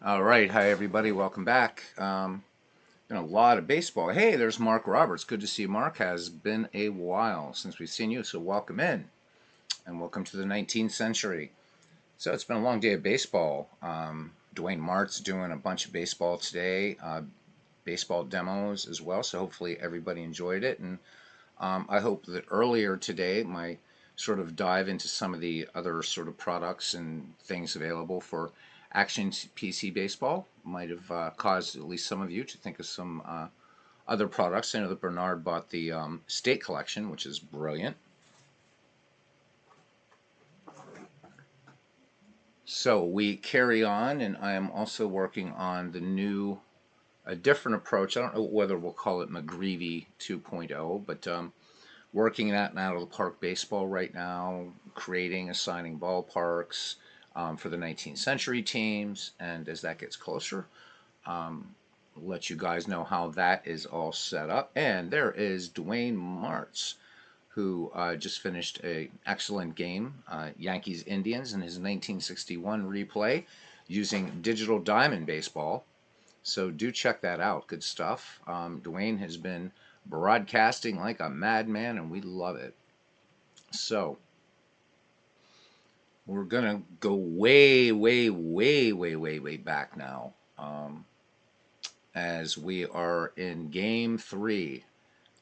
All right, hi everybody, welcome back. Been a lot of baseball. Hey, there's Mark Roberts. Good to see you, Mark. Has been a while since we've seen you, so welcome in and welcome to the 19th century. So it's been a long day of baseball. Dwayne Mart's doing a bunch of baseball today, baseball demos as well. So hopefully everybody enjoyed it, and I hope that earlier today my sort of dive into some of the other sort of products and things available for Action PC Baseball might have caused at least some of you to think of some other products. I know that Bernard bought the State Collection, which is brilliant. So we carry on, and I am also working on a different approach. I don't know whether we'll call it McGreevy 2.0, but working at and out of the park baseball right now, creating, assigning ballparks for the 19th century teams, and as that gets closer, let you guys know how that is all set up. And there is Dwayne Martz, who just finished an excellent game, Yankees Indians, in his 1961 replay using Digital Diamond Baseball. So do check that out. Good stuff. Dwayne has been broadcasting like a madman, and we love it. So we're gonna go way, way, way, way, way, way back now, as we are in Game Three.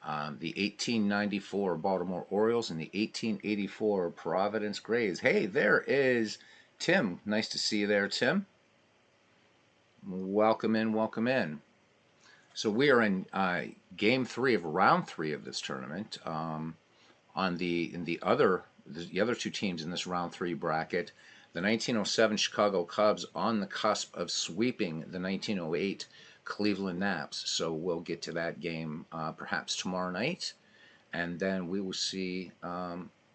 The 1894 Baltimore Orioles and the 1884 Providence Grays. Hey, there is Tim. Nice to see you there, Tim. Welcome in, welcome in. So we are in Game Three of Round Three of this tournament. On the other two teams in this Round Three bracket, the 1907 Chicago Cubs on the cusp of sweeping the 1908 Cleveland Naps. So we'll get to that game perhaps tomorrow night, and then we will see.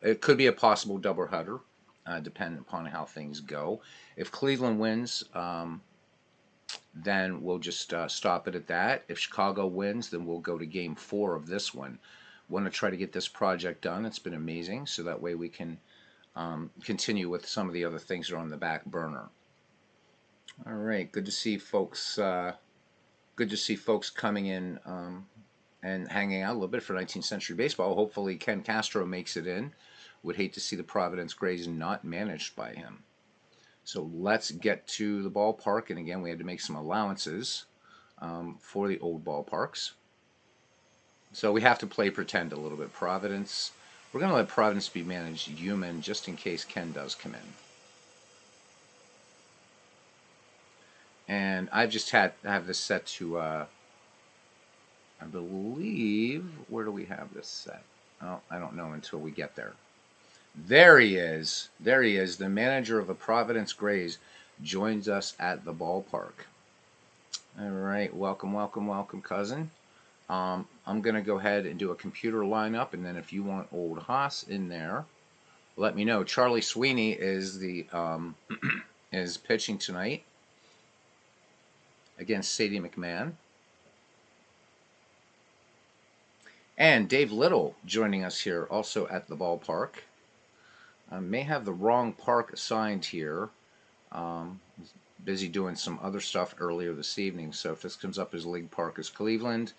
It could be a possible doubleheader, depending upon how things go. If Cleveland wins, then we'll just stop it at that. If Chicago wins, then we'll go to Game 4 of this one. Want to try to get this project done. It's been amazing, so that way we can continue with some of the other things that are on the back burner. All right, good to see folks. Good to see folks coming in and hanging out a little bit for 19th century baseball. Hopefully, Ken Castro makes it in. Would hate to see the Providence Grays not managed by him. So let's get to the ballpark. And again, we had to make some allowances for the old ballparks. So we have to play pretend a little bit. Providence. We're going to let Providence be managed human just in case Ken does come in. And I've just have this set to, I believe, where do we have this set? Oh, I don't know until we get there. There he is. There he is. The manager of the Providence Grays joins us at the ballpark. All right. Welcome, welcome, welcome, cousin. I'm going to go ahead and do a computer lineup, and then if you want old Haas in there, let me know. Charlie Sweeney is the is pitching tonight against Sadie McMahon. And Dave Little joining us here also at the ballpark. I may have the wrong park assigned here. Busy doing some other stuff earlier this evening, so if this comes up as League Park as Cleveland,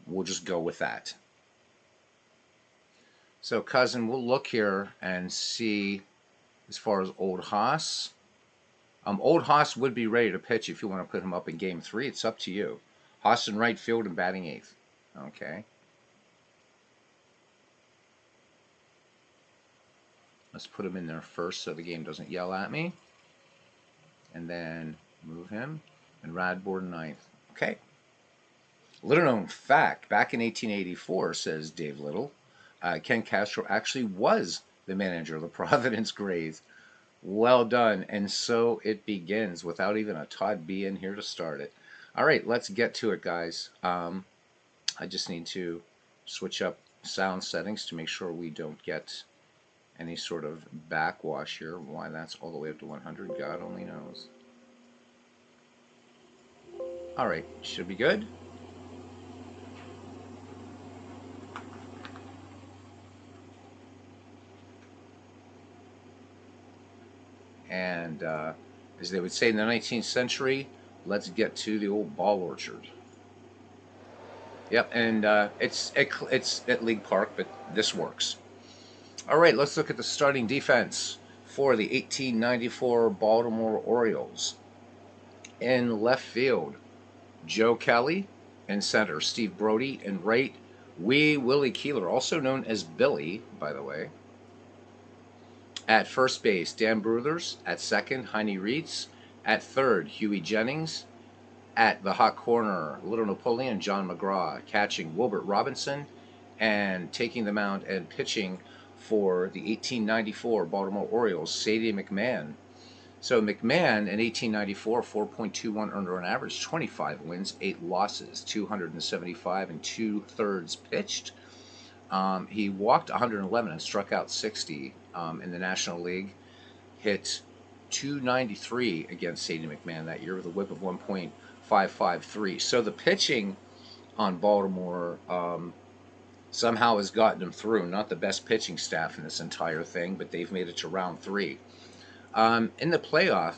we'll just go with that. So, cousin, we'll look here and see as far as Old Haas. Old Haas would be ready to pitch if you want to put him up in Game 3. It's up to you. Haas in right field and batting eighth. Okay. Let's put him in there first so the game doesn't yell at me. And then move him. And Radbourne ninth. Okay. Little known fact, back in 1884, says Dave Little, Ken Castro actually was the manager of the Providence Grays. Well done. And so it begins without even a Todd B in here to start it. All right, let's get to it, guys. I just need to switch up sound settings to make sure we don't get any sort of backwash here. Why that's all the way up to 100, God only knows. All right, should be good. And as they would say in the 19th century, let's get to the old ball orchard. Yep, and it's at League Park, but this works. All right, let's look at the starting defense for the 1894 Baltimore Orioles. In left field, Joe Kelly. In center, Steve Brody. In right, Willie Keeler, also known as Billy, by the way. At first base, Dan Bruthers. At second, Heine Reitz. At third, Huey Jennings. At the hot corner, Little Napoleon, John McGraw. Catching, Wilbert Robinson. And taking the mound and pitching for the 1894 Baltimore Orioles, Sadie McMahon. So McMahon in 1894, 4.21 earned run average, 25 wins, 8 losses, 275 and 2/3 pitched. He walked 111 and struck out 60 in the National League. Hit 293 against Sadie McMahon that year with a whip of 1.553. So the pitching on Baltimore somehow has gotten him through. Not the best pitching staff in this entire thing, but they've made it to round 3. In the playoff,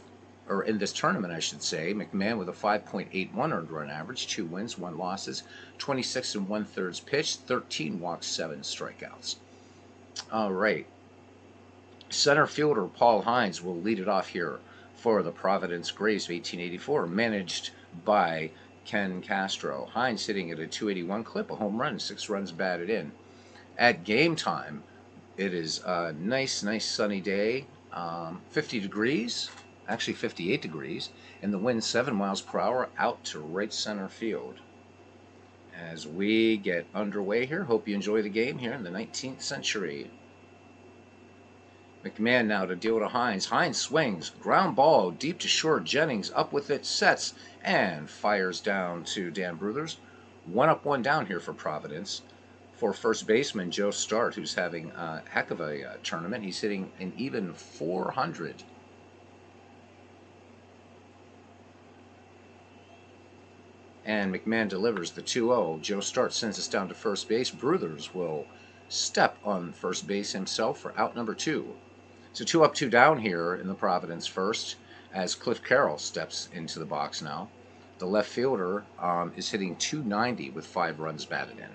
or in this tournament, I should say, McMahon with a 5.81 earned run average, 2 wins, 1 losses, 26 and 1/3 pitched, 13 walks, 7 strikeouts. All right. Center fielder Paul Hines will lead it off here for the Providence Grays of 1884, managed by Ken Castro. Hines hitting at a 281 clip, a home run, 6 runs batted in. At game time, it is a nice sunny day. 50 degrees, actually 58 degrees, and the wind 7 miles per hour out to right center field. As we get underway here, hope you enjoy the game here in the 19th century. McMahon now to deal to Hines. Hines swings, ground ball, deep to short. Jennings up with it, sets, and fires down to Dan Bruthers. 1 up, 1 down here for Providence. For first baseman Joe Start, who's having a heck of a tournament. He's hitting an even 400. And McMahon delivers the 2-0. Joe Start sends us down to first base. Bruthers will step on first base himself for out number 2. So 2 up, 2 down here in the Providence first, as Cliff Carroll steps into the box now. The left fielder is hitting 290 with 5 runs batted in.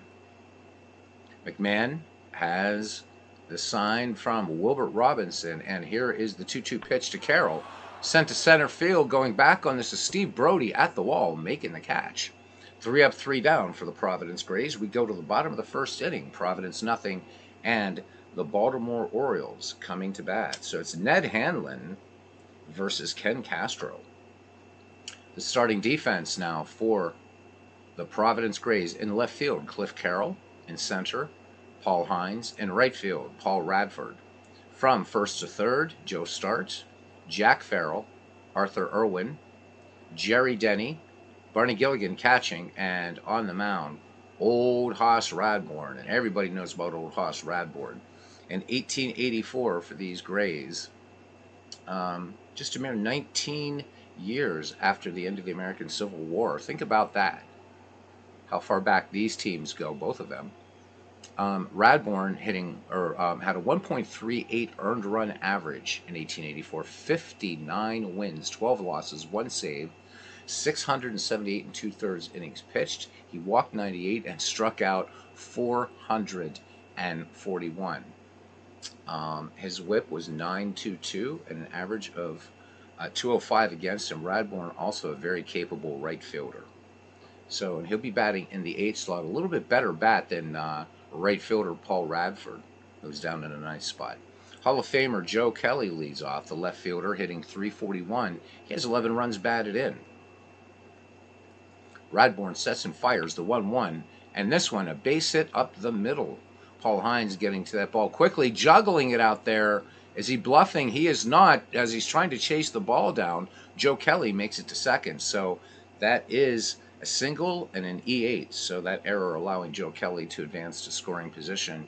McMahon has the sign from Wilbert Robinson, and here is the 2-2 pitch to Carroll. Sent to center field. Going back on this is Steve Brody at the wall, making the catch. 3 up, 3 down for the Providence Grays. We go to the bottom of the first inning. Providence nothing, and the Baltimore Orioles coming to bat. So it's Ned Hanlon versus Ken Castro. The starting defense now for the Providence Grays. In left field, Cliff Carroll. In center, Paul Hines. In right field, Paul Radford. From first to third, Joe Start, Jack Farrell, Arthur Irwin, Jerry Denny, Barney Gilligan catching, and on the mound, Old Hoss Radbourne. And everybody knows about Old Hoss Radbourne. In 1884 for these Grays, just a mere 19 years after the end of the American Civil War. Think about that. How far back these teams go, both of them. Radbourne hitting had a 1.38 earned run average in 1884, 59 wins, 12 losses, 1 save, 678 and 2/3 innings pitched. He walked 98 and struck out 441. His whip was 9.22 and an average of 205 against him. Radbourne also a very capable right fielder. So, and he'll be batting in the 8th slot, a little bit better bat than right fielder Paul Radford, who's down in a nice spot. Hall of Famer Joe Kelly leads off, the left fielder, hitting 341. He has 11 runs batted in. Radbourne sets and fires the 1-1, and this one, a base hit up the middle. Paul Hines getting to that ball quickly, juggling it out there. Is he bluffing? He is not, as he's trying to chase the ball down. Joe Kelly makes it to second, so that is a single and an E8, so that error allowing Joe Kelly to advance to scoring position.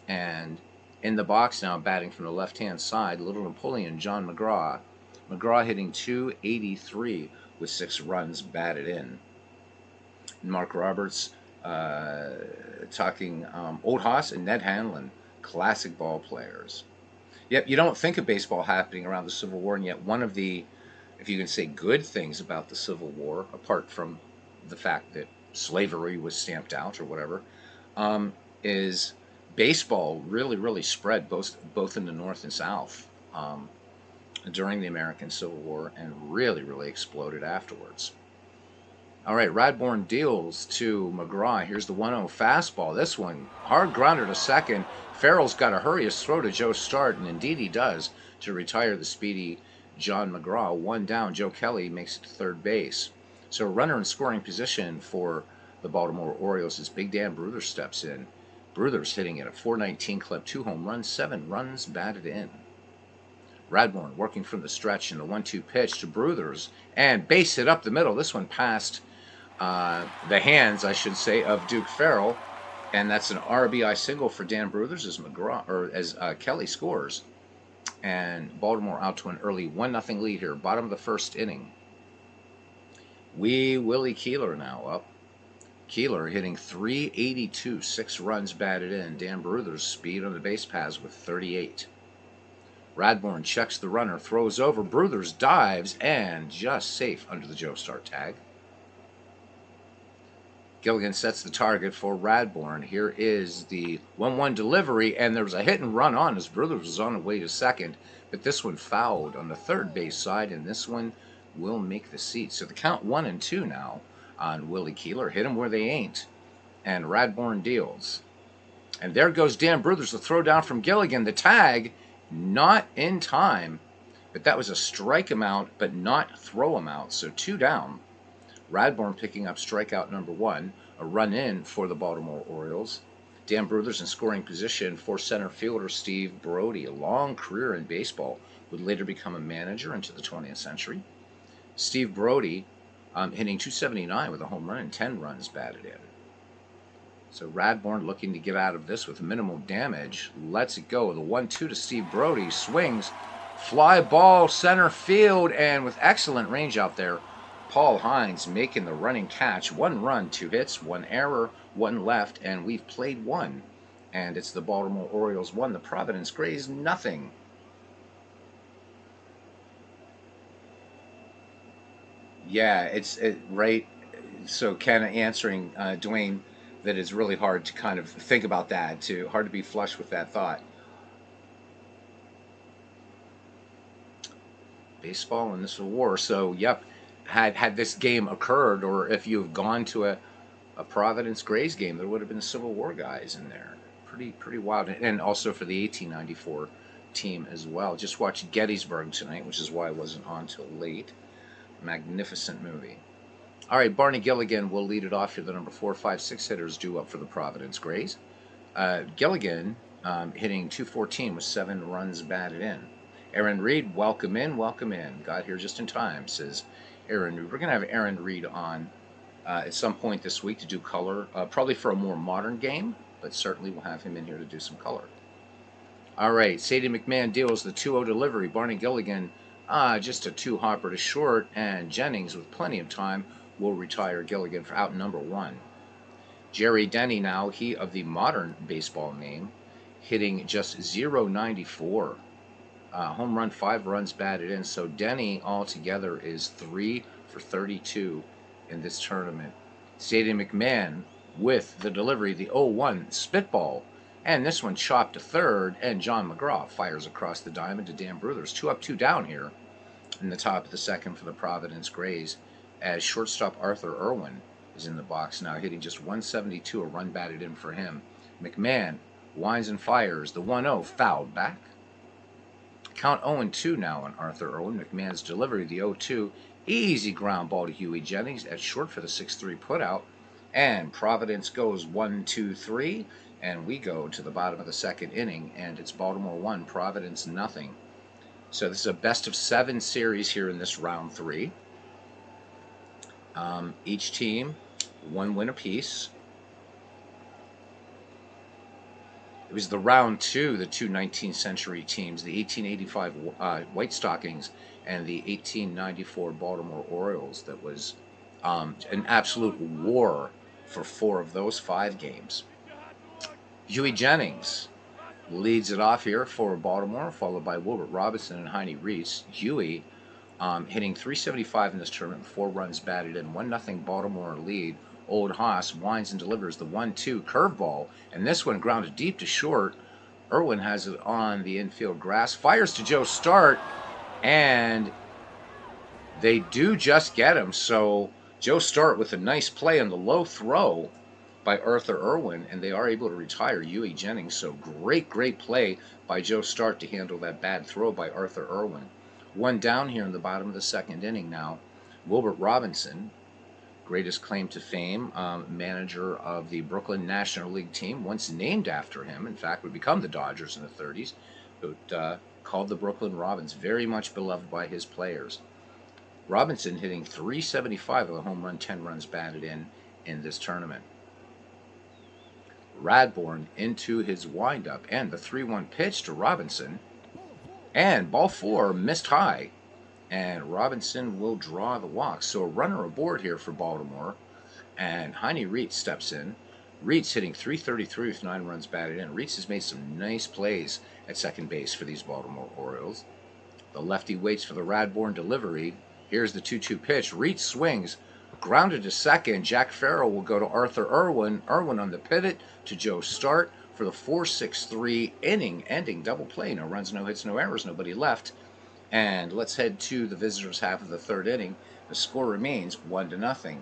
And in the box now, batting from the left-hand side, Little Napoleon, John McGraw. McGraw hitting 283 with 6 runs batted in. And Mark Roberts talking Old Hoss and Ned Hanlon, classic ball players. Yep, you don't think of baseball happening around the Civil War, and yet one of the if you can say good things about the Civil War, apart from the fact that slavery was stamped out or whatever, um, is baseball really spread both in the North and South during the American Civil War and really exploded afterwards. All right, Radbourne deals to McGraw. Here's the 1-0 fastball. This one, hard grounder to second. Farrell's got to hurry his throw to Joe Start, and indeed he does, to retire the speedy John McGraw. One down, Joe Kelly makes it to third base. So a runner in scoring position for the Baltimore Orioles as Big Dan Bruther steps in. Bruther's hitting at a .419 clip, 2 home runs, 7 runs batted in. Radbourne working from the stretch in the 1-2 pitch to Bruthers, and base hit up the middle. This one passed the hands, I should say, of Duke Farrell, and that's an RBI single for Dan Bruthers as Kelly scores, and Baltimore out to an early 1-0 lead here, bottom of the first inning. Willie Keeler now up. Keeler hitting .382, 6 runs batted in. Dan Bruthers speed on the base paths with 38. Radbourne checks the runner, throws over. Bruthers dives and just safe under the Joe Start tag. Gilligan sets the target for Radbourne. Here is the 1-1 delivery, and there was a hit and run on as Bruthers was on the way to second, but this one fouled on the third base side, and this one will make the seat. So the count 1-2 now on Willie Keeler. Hit him where they ain't, and Radbourne deals. And there goes Dan Bruthers, the throw down from Gilligan. The tag, not in time, but that was a strike him out, but not throw him out, so 2 down. Radbourne picking up strikeout number 1, a run in for the Baltimore Orioles. Dan Bruthers in scoring position for center fielder Steve Brody, a long career in baseball, would later become a manager into the 20th century. Steve Brody hitting .279 with a home run and 10 runs batted in. So Radbourne looking to get out of this with minimal damage. Lets it go. The 1-2 to Steve Brody. Swings. Fly ball center field, and with excellent range out there, Paul Hines making the running catch. 1 run, 2 hits, 1 error, 1 left, and we've played 1. And it's the Baltimore Orioles 1, the Providence Grays nothing. Yeah, right. So kind of answering Dwayne, that it's really hard to kind of think about that, hard to be flush with that thought. Baseball and this war. So, yep, had this game occurred, or if you've gone to a Providence Grays game, there would have been Civil War guys in there. Pretty wild. And also for the 1894 team as well. Just watched Gettysburg tonight, which is why I wasn't on till late. Magnificent movie. All right, Barney Gilligan will lead it off here. The number 4, 5, 6 hitters due up for the Providence Grays. Gilligan hitting .214 with 7 runs batted in. Aaron Reed, welcome in. Got here just in time, says Aaron Reed. We're going to have Aaron Reed on at some point this week to do color, probably for a more modern game, but certainly we'll have him in here to do some color. All right, Sadie McMahon deals the 2-0 delivery. Barney Gilligan, just a 2-hopper to short, and Jennings, with plenty of time, will retire Gilligan for out number 1. Jerry Denny now, he of the modern baseball name, hitting just .094. Home run, 5 runs batted in. So Denny altogether is 3 for 32 in this tournament. Sadie McMahon with the delivery, the 0-1 spitball. And this one chopped to third, and John McGraw fires across the diamond to Dan Bruthers. 2 up, 2 down here in the top of the second for the Providence Grays, as shortstop Arthur Irwin is in the box now, hitting just .172, a run batted in for him. McMahon winds and fires. The 1-0 fouled back. Count 0-2 now on Arthur Irwin. McMahon's delivery, the 0-2. Easy ground ball to Huey Jennings at short for the 6-3 putout. And Providence goes 1-2-3. And we go to the bottom of the second inning, and it's Baltimore 1, Providence nothing. So this is a best-of-7 series here in this round 3. Each team 1 win apiece. It was the round 2, the two 19th century teams, the 1885 White Stockings and the 1894 Baltimore Orioles, that was an absolute war for 4 of those 5 games. Huey Jennings leads it off here for Baltimore, followed by Wilbert Robinson and Heine Reese. Huey hitting 375 in this tournament, 4 runs batted in, 1-0 Baltimore lead. Old Haas winds and delivers the 1-2 curveball, and this one grounded deep to short. Irwin has it on the infield grass, fires to Joe Start, and they do just get him. So Joe Start with a nice play on the low throw by Arthur Irwin, and they are able to retire Huey Jennings. So great play by Joe Start to handle that bad throw by Arthur Irwin. One down here in the bottom of the second inning now. Wilbert Robinson, greatest claim to fame, manager of the Brooklyn National League team, once named after him. In fact, would become the Dodgers in the 30s, but called the Brooklyn Robins, very much beloved by his players. Robinson hitting 375 with a home run, 10 runs batted in this tournament. Radbourn into his windup, and the 3-1 pitch to Robinson, and ball 4 missed high, and Robinson will draw the walk. So a runner aboard here for Baltimore, and Heine Reitz steps in. Reitz hitting 333 with 9 runs batted in. Reitz has made some nice plays at second base for these Baltimore Orioles. The lefty waits for the Radbourn delivery. Here's the 2-2 pitch. Reitz swings, grounded to second. Jack Farrell will go to Arthur Irwin. Irwin on the pivot to Joe Start for the 4-6-3 inning-ending double play. No runs, no hits, no errors, nobody left. And let's head to the visitors' half of the third inning. The score remains 1-0.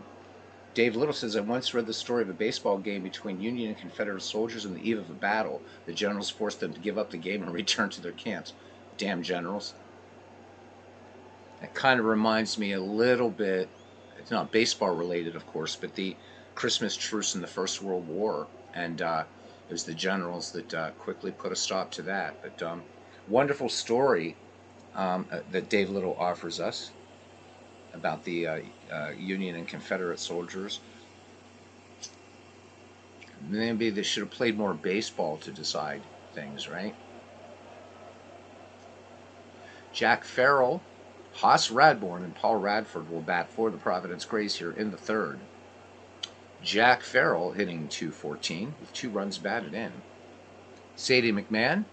Dave Little says, I once read the story of a baseball game between Union and Confederate soldiers on the eve of a battle. The generals forced them to give up the game and return to their camps. Damn generals. It kind of reminds me a little bit, it's not baseball related, of course, but the Christmas truce in the First World War. And it was the generals that quickly put a stop to that. But wonderful story that Dave Little offers us about the Union and Confederate soldiers. Maybe they should have played more baseball to decide things, right? Jack Farrell, Haas Radbourn, and Paul Radford will bat for the Providence Grays here in the third. Jack Farrell hitting .214 with 2 runs batted in. Sadie McMahon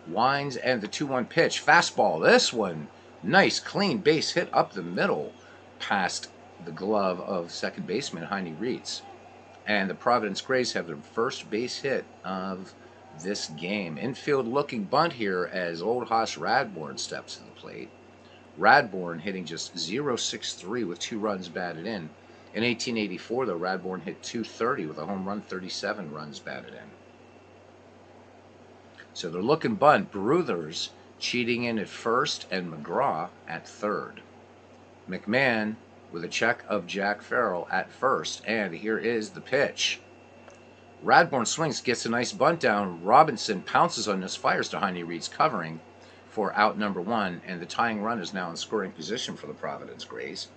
winds, and the 2-1 pitch. Fastball. This one, nice, clean base hit up the middle past the glove of second baseman Heine Reitz. And the Providence Grays have their first base hit of this game. Infield looking bunt here as old Haas Radbourn steps to the plate. Radbourn hitting just .063 with 2 runs batted in. In 1884, though, Radbourn hit .230 with a home run, 37 runs batted in. So they're looking bunt. Bruthers cheating in at first, and McGraw at third. McMahon with a check of Jack Farrell at first, and here is the pitch. Radbourn swings, gets a nice bunt down. Robinson pounces on this, fires to Heine Reitz covering for out number 1, and the tying run is now in scoring position for the Providence Grays.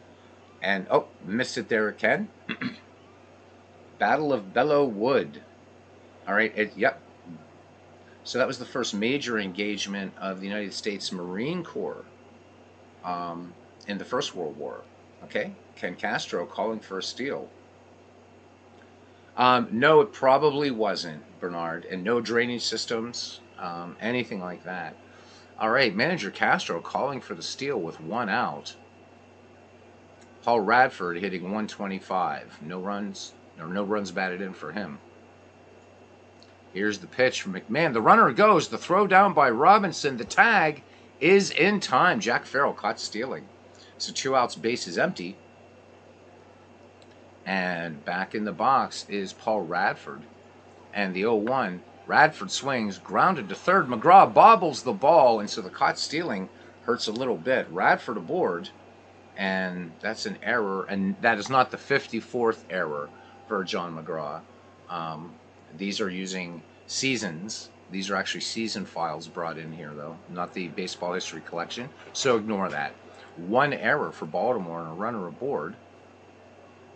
And, oh, missed it there again. Battle of Belleau Wood. All right, yep. So that was the first major engagement of the United States Marine Corps in the First World War. Okay, Ken Castro calling for a steal. No, it probably wasn't, Bernard, and no drainage systems, anything like that. All right, manager Castro calling for the steal with 1 out. Paul Radford hitting .125. No runs batted in for him. Here's the pitch from McMahon. The runner goes. The throw down by Robinson. The tag is in time. Jack Farrell caught stealing. So 2 outs, base is empty. And back in the box is Paul Radford. And the 0-1. Radford swings, grounded to third. McGraw bobbles the ball, and so the caught stealing hurts a little bit. Radford aboard, and that's an error, and that is not the 54th error for John McGraw. These are using seasons. These are actually season files brought in here, though, not the baseball history collection, so ignore that. 1 error for Baltimore and a runner aboard.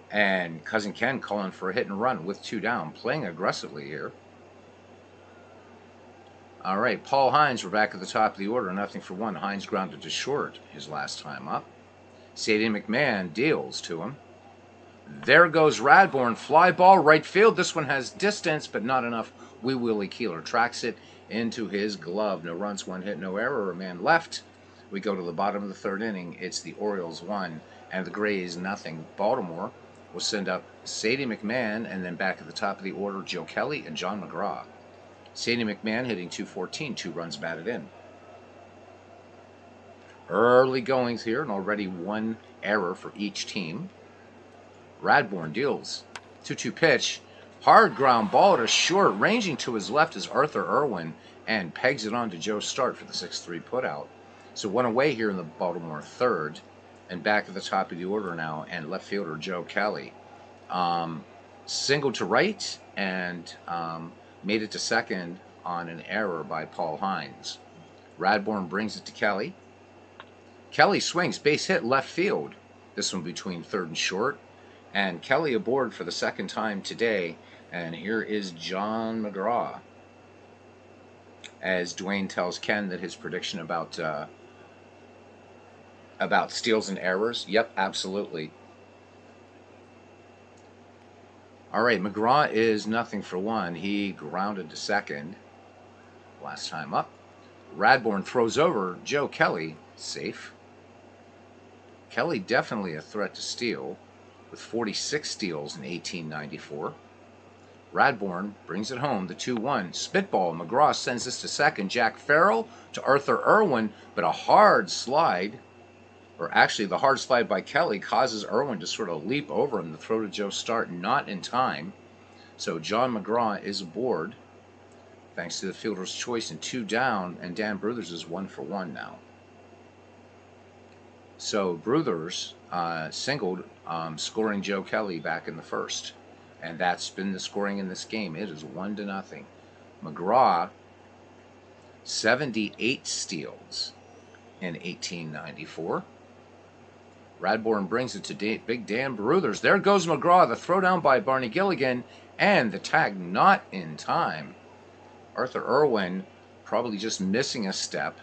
And Cousin Ken calling for a hit and run with 2 down, playing aggressively here. All right, Paul Hines, we're back at the top of the order, 0-1. Hines grounded to short his last time up. Sadie McMahon deals to him. There goes Radbourn, fly ball, right field. This one has distance, but not enough. Willie Keeler tracks it into his glove. No runs, 1 hit, no error, a man left. We go to the bottom of the third inning. It's the Orioles 1 and the Grays nothing. Baltimore will send up Sadie McMahon, and then back at the top of the order, Joe Kelly and John McGraw. Sadie McMahon hitting .214, 2 runs batted in. Early goings here, and already one error for each team. Radbourn deals 2-2 pitch. Hard ground ball to short, ranging to his left is Arthur Irwin, and pegs it on to Joe Start for the 6-3 putout. So one away here in the Baltimore third, and back at the top of the order now, and left fielder Joe Kelly. Singled to right and made it to second on an error by Paul Hines. Radbourn brings it to Kelly. Kelly swings, base hit left field. This one between third and short. And Kelly aboard for the second time today. And here is John McGraw, as Dwayne tells Ken that his prediction about steals and errors. Yep, absolutely. All right, McGraw is nothing for one. He grounded to second last time up. Radbourn throws over Joe Kelly, safe. Kelly definitely a threat to steal, with 46 steals in 1894. Radbourn brings it home, the 2-1. Spitball, McGraw sends this to second. Jack Farrell to Arthur Irwin, but a hard slide, or actually the hard slide by Kelly, causes Irwin to sort of leap over him. The throw to Joe Start not in time. So John McGraw is aboard, thanks to the fielder's choice, and 2 down, and Dan Bruthers is 1 for 1 now. So Bruthers singled, scoring Joe Kelly back in the first. And that's been the scoring in this game. It is 1-0. McGraw, 78 steals in 1894. Radbourn brings it to Big Dan Bruthers. There goes McGraw, the throwdown by Barney Gilligan, and the tag not in time. Arthur Irwin probably just missing a step,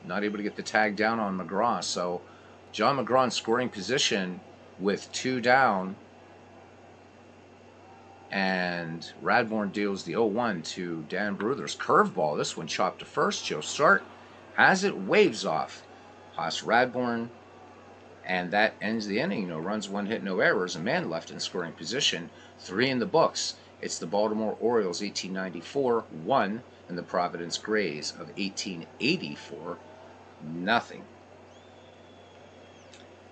not able to get the tag down on McGraw. So John McGraw in scoring position with 2 down, and Radbourn deals the 0-1 to Dan Bruthers. Curveball, this one chopped to first. Joe Start has it, waves off Haas Radbourn, and that ends the inning. No runs, 1 hit, no errors. A man left in scoring position. 3 in the books. It's the Baltimore Orioles 1894 1 and the Providence Grays of 1884 nothing.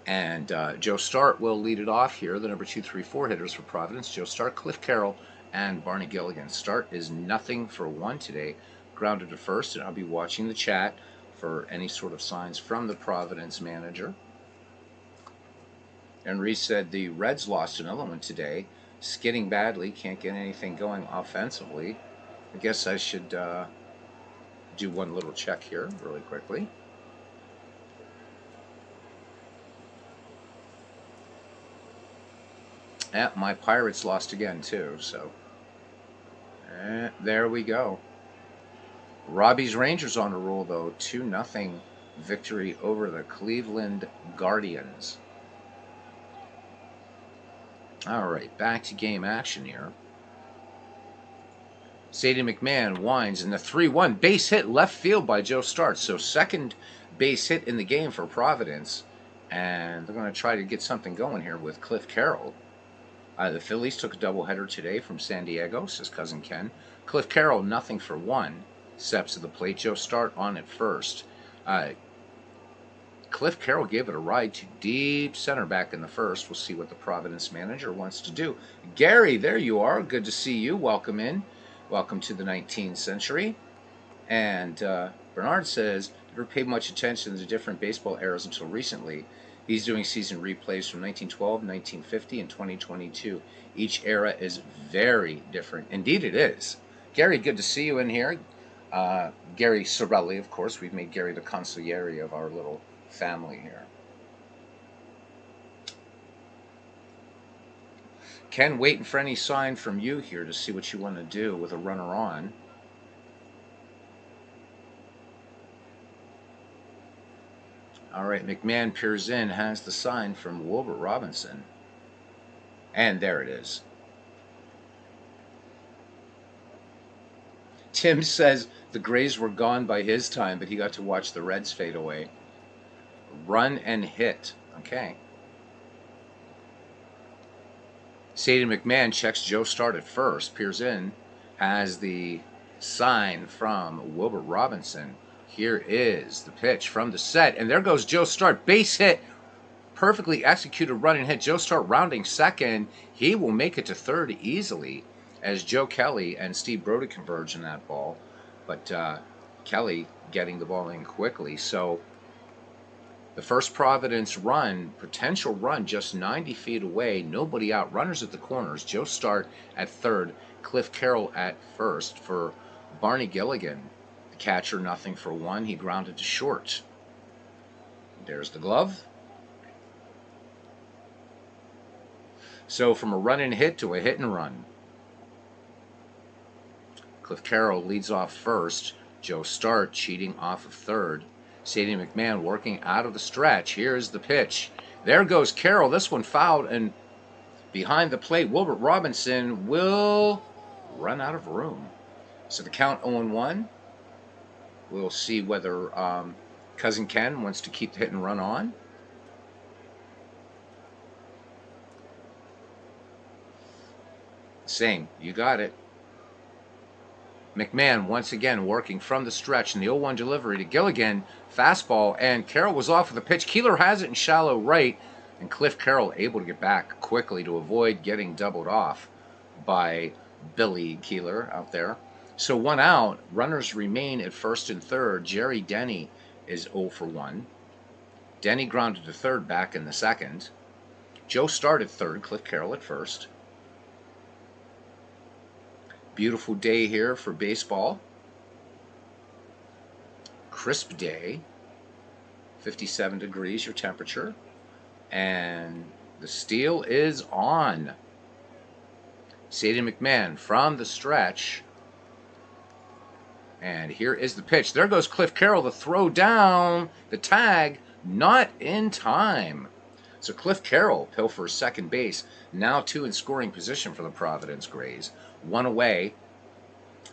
And Joe Start will lead it off here. The number 2, 3, 4 hitters for Providence: Joe Start, Cliff Carroll, and Barney Gilligan. Start is nothing for 1 today, grounded to first, and I'll be watching the chat for any sort of signs from the Providence manager. And Reese said the Reds lost another one today, skidding badly, can't get anything going offensively. I guess I should do one little check here really quickly. Yeah, my Pirates lost again too, so there we go. Robbie's Rangers on a roll though, 2-0 victory over the Cleveland Guardians. All right, back to game action here. Sadie McMahon winds, and the 3-1 base hit left field by Joe Start. So second base hit in the game for Providence, and they're going to try to get something going here with Cliff Carroll. The Phillies took a doubleheader today from San Diego, says Cousin Ken. Cliff Carroll, nothing for 1. Steps to the plate. Joe Start on at first. Cliff Carroll gave it a ride to deep center back in the first. We'll see what the Providence manager wants to do. Gary, there you are. Good to see you. Welcome in. Welcome to the 19th century. And Bernard says, never paid much attention to different baseball eras until recently. He's doing season replays from 1912, 1950, and 2022. Each era is very different. Indeed it is. Gary, good to see you in here. Gary Sorelli, of course. We've made Gary the consigliere of our little family here. Ken, waiting for any sign from you here to see what you want to do with a runner on. All right, McMahon peers in, has the sign from Wilbert Robinson. And there it is. Tim says the Grays were gone by his time, but he got to watch the Reds fade away. Run and hit. Okay. Sadie McMahon checks Joe Start at first. Peers in. Has the sign from Wilbur Robinson. Here is the pitch from the set. And there goes Joe Start. Base hit. Perfectly executed run and hit. Joe Start rounding second. He will make it to third easily as Joe Kelly and Steve Brody converge in that ball. But Kelly getting the ball in quickly. So the first Providence run, potential run, just 90 feet away. Nobody out. Runners at the corners. Joe Start at third. Cliff Carroll at first for Barney Gilligan. The catcher, nothing for one. He grounded to short. There's the glove. So from a run and hit to a hit and run. Cliff Carroll leads off first. Joe Start cheating off of third. Sadie McMahon working out of the stretch. Here's the pitch. There goes Carroll. This one fouled, and behind the plate, Wilbert Robinson will run out of room. So the count 0-1. We'll see whether Cousin Ken wants to keep the hit and run on. Same. You got it. McMahon once again working from the stretch in the 0-1 delivery to Gilligan. Fastball, and Carroll was off with the pitch. Keeler has it in shallow right, and Cliff Carroll able to get back quickly to avoid getting doubled off by Billy Keeler out there. So one out. Runners remain at first and third. Jerry Denny is 0 for 1. Denny grounded to third back in the second. Joe started third. Cliff Carroll at first. Beautiful day here for baseball. Crisp day. 57 degrees your temperature. And the steal is on. Sadie McMahon from the stretch. And here is the pitch. There goes Cliff Carroll. The throw down. The tag. Not in time. So Cliff Carroll pilfers second base. Now 2 in scoring position for the Providence Grays. 1 away.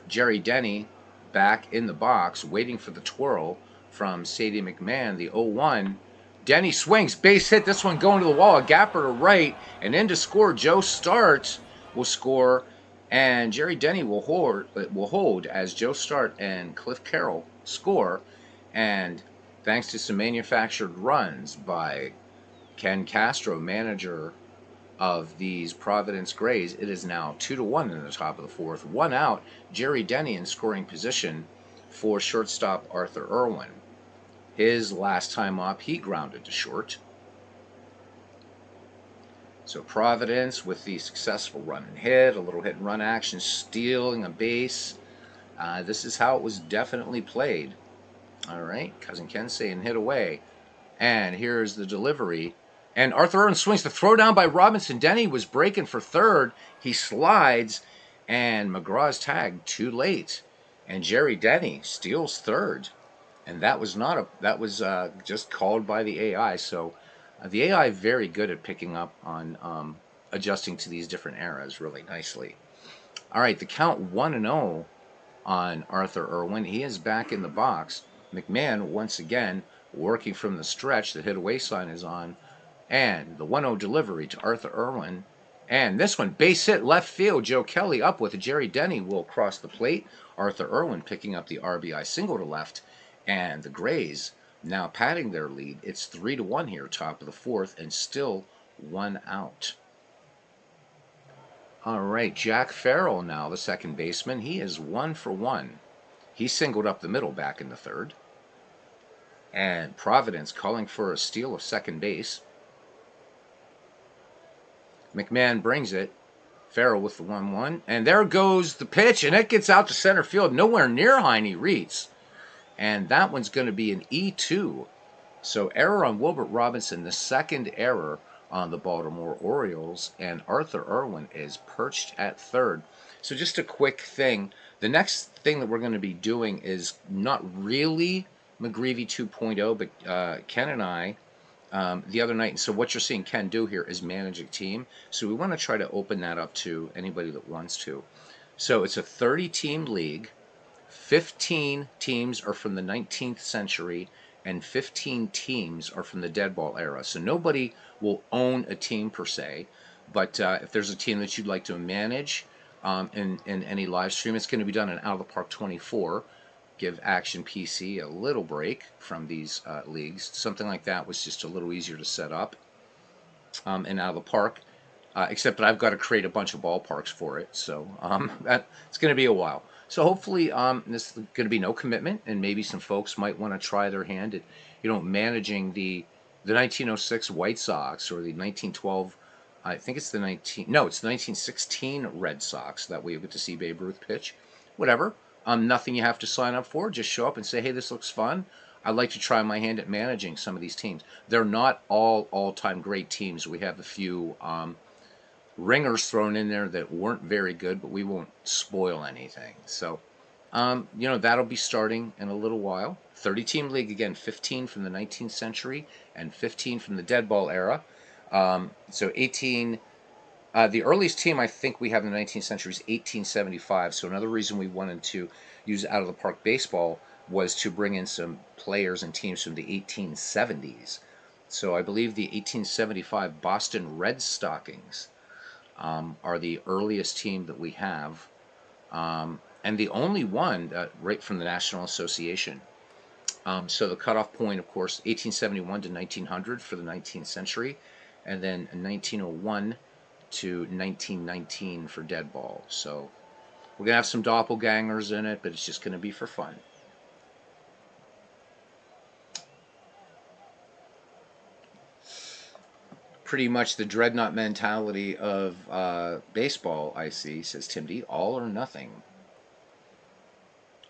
Jerry Denny back in the box waiting for the twirl from Sadie McMahon, the 0-1. Denny swings, base hit. This one going to the wall. A gapper to right. And in to score. Joe Start will score. And Jerry Denny will hold as Joe Start and Cliff Carroll score. And thanks to some manufactured runs by Ken Castro, manager of these Providence Grays, it is now 2-1 in the top of the fourth. 1 out. Jerry Denny in scoring position for shortstop Arthur Irwin. His last time up, he grounded to short. So Providence with the successful run and hit, a little hit and run action, stealing a base. This is how it was definitely played. All right, Cousin Ken saying hit away. And here's the delivery. And Arthur Irwin swings. The throw down by Robinson. Denny was breaking for third. He slides, and McGraw's tagged too late. And Jerry Denny steals third. And that was just called by the AI. So the AI very good at picking up on adjusting to these different eras really nicely. All right, the count 1-0 on Arthur Irwin. He is back in the box. McMahon once again working from the stretch. The hit away sign is on. And the 1-0 delivery to Arthur Irwin. And this one, base hit left field. Joe Kelly up with it. Jerry Denny will cross the plate. Arthur Irwin picking up the RBI single to left. And the Grays now padding their lead. It's 3-1 here, top of the fourth, and still 1 out. All right, Jack Farrell now, the second baseman. He is 1 for 1. He singled up the middle back in the third. And Providence calling for a steal of second base. McMahon brings it. Farrell with the 1-1. And there goes the pitch, and it gets out to center field. Nowhere near Heine Reitz. And that one's going to be an E2. So error on Wilbert Robinson, the second error on the Baltimore Orioles. And Arthur Irwin is perched at third. So just a quick thing. The next thing that we're going to be doing is not really McGreevy 2.0, but Ken and I, the other night. And so what you're seeing Ken do here is manage a team. So we want to try to open that up to anybody that wants to. So it's a 30-team league. 15 teams are from the 19th century, and 15 teams are from the dead ball era. So nobody will own a team per se, but if there's a team that you'd like to manage in any live stream, it's going to be done in Out of the Park 24. Give Action PC a little break from these leagues. Something like that was just a little easier to set up and Out of the Park. Except that I've got to create a bunch of ballparks for it, so it's going to be a while. So hopefully, this is going to be no commitment, and maybe some folks might want to try their hand at, managing the 1906 White Sox or the 1912. I think it's it's the 1916 Red Sox. That way you get to see Babe Ruth pitch. Whatever. Nothing you have to sign up for. Just show up and say, hey, this looks fun. I'd like to try my hand at managing some of these teams. They're not all-time great teams. We have a few ringers thrown in there that weren't very good, but we won't spoil anything. So, that'll be starting in a little while. 30-team league again, 15 from the 19th century and 15 from the dead ball era. So 18. The earliest team I think we have in the 19th century is 1875. So another reason we wanted to use Out of the Park baseball was to bring in some players and teams from the 1870s. So I believe the 1875 Boston Red Stockings are the earliest team that we have, and the only one right from the National Association. So the cutoff point, of course, 1871 to 1900 for the 19th century, and then 1901 to 1919 for dead ball. So we're going to have some doppelgangers in it, but it's just going to be for fun. Pretty much the dreadnought mentality of baseball, I see, says Tim D. All or nothing.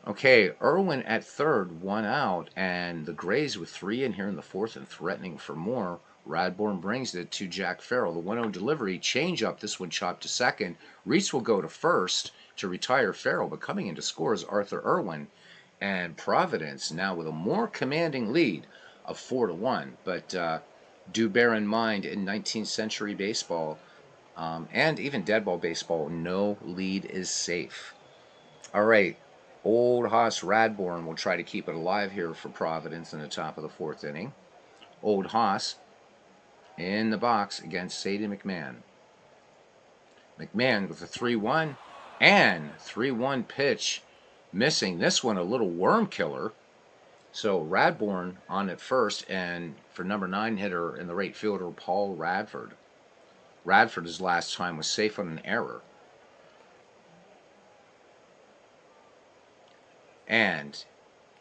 Okay, Irwin at third, 1 out, and the Grays with 3 in here in the fourth and threatening for more. Radbourn brings it to Jack Farrell. The 1-0 delivery, change up, this one chopped to second. Reese will go to first to retire Farrell, but coming in to score is Arthur Irwin. And Providence now with a more commanding lead of 4-1. But do bear in mind, in 19th century baseball, and even dead ball baseball, no lead is safe. All right, Old Hoss Radbourn will try to keep it alive here for Providence in the top of the fourth inning. Old Hoss in the box against Sadie McMahon. McMahon with a 3-1 and 3-1 pitch missing. This one a little worm killer. So Radbourn on at first, and for number 9 hitter in the right fielder, Paul Radford. Radford, his last time, was safe on an error. And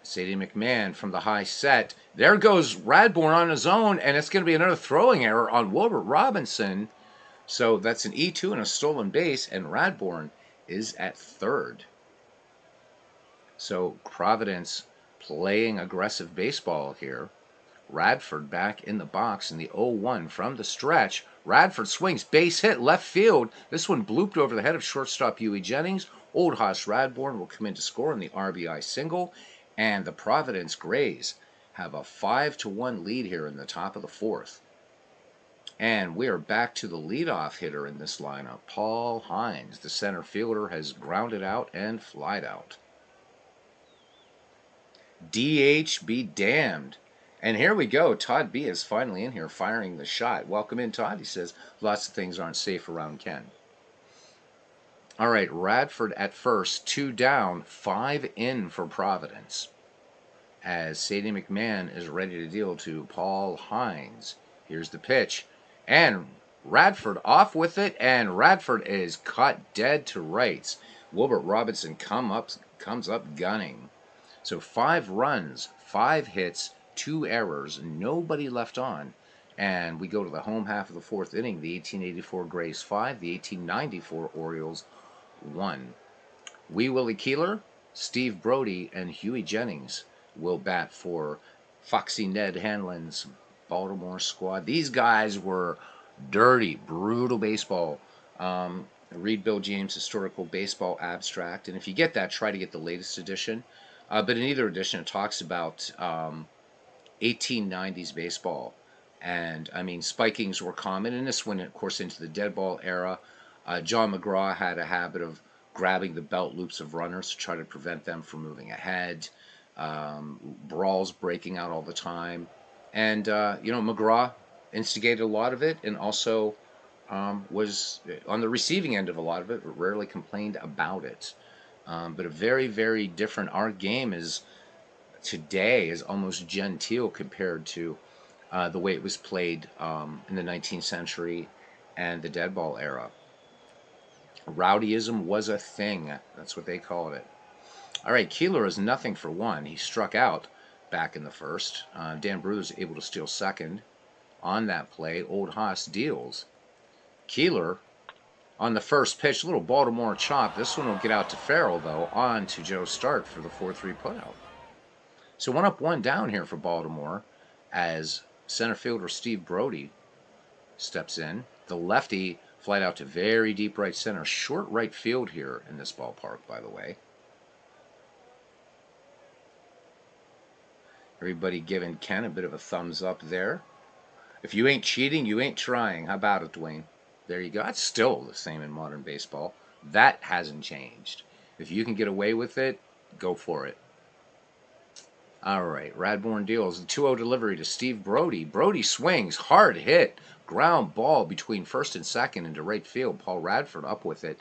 Sadie McMahon from the high set. There goes Radbourn on his own, and it's going to be another throwing error on Wilbert Robinson. So that's an E2 and a stolen base, and Radbourn is at third. So Providence playing aggressive baseball here. Radford back in the box in the 0-1 from the stretch. Radford swings, base hit, left field. This one blooped over the head of shortstop Huey Jennings. Old Hoss Radbourn will come in to score in the RBI single. And the Providence Grays have a 5-1 lead here in the top of the fourth. And we are back to the leadoff hitter in this lineup, Paul Hines. The center fielder has grounded out and flied out. DH be damned. And here we go. Todd B is finally in here firing the shot. Welcome in, Todd. He says lots of things aren't safe around Ken. All right, Radford at first, 2 down, 5 in for Providence. As Sadie McMahon is ready to deal to Paul Hines. Here's the pitch. And Radford off with it, and Radford is cut dead to rights. Wilbert Robinson comes up gunning. So 5 runs, 5 hits, 2 errors, nobody left on. And we go to the home half of the fourth inning. The 1884 Grays 5, the 1894 Orioles 1. Wee Willie Keeler, Steve Brody, and Huey Jennings will bat for Foxy Ned Hanlon's Baltimore squad. These guys were dirty, brutal baseball. Read Bill James' Historical Baseball Abstract. And if you get that, try to get the latest edition. But in either edition, it talks about 1890s baseball. And, I mean, spikings were common. And this went, of course, into the dead ball era. John McGraw had a habit of grabbing the belt loops of runners to try to prevent them from moving ahead. brawls breaking out all the time. And, McGraw instigated a lot of it and also was on the receiving end of a lot of it, but rarely complained about it. But a very, very different. Our game is today is almost genteel compared to the way it was played in the 19th century and the dead ball era. Rowdyism was a thing. That's what they called it. All right, Keeler is nothing for one. He struck out back in the first. Dan Bruder's able to steal second on that play. Old Haas deals. Keeler on the first pitch, little Baltimore chop. This one will get out to Farrell, though, on to Joe Start for the 4-3 putout. So 1 up, 1 down here for Baltimore as center fielder Steve Brody steps in. The lefty flied out to very deep right center. Short right field here in this ballpark, by the way. Everybody giving Ken a bit of a thumbs up there. If you ain't cheating, you ain't trying. How about it, Dwayne? There you go. That's still the same in modern baseball. That hasn't changed. If you can get away with it, go for it. All right, Radbourn deals. The 2-0 delivery to Steve Brody. Brody swings, hard hit, ground ball between first and second into right field. Paul Radford up with it,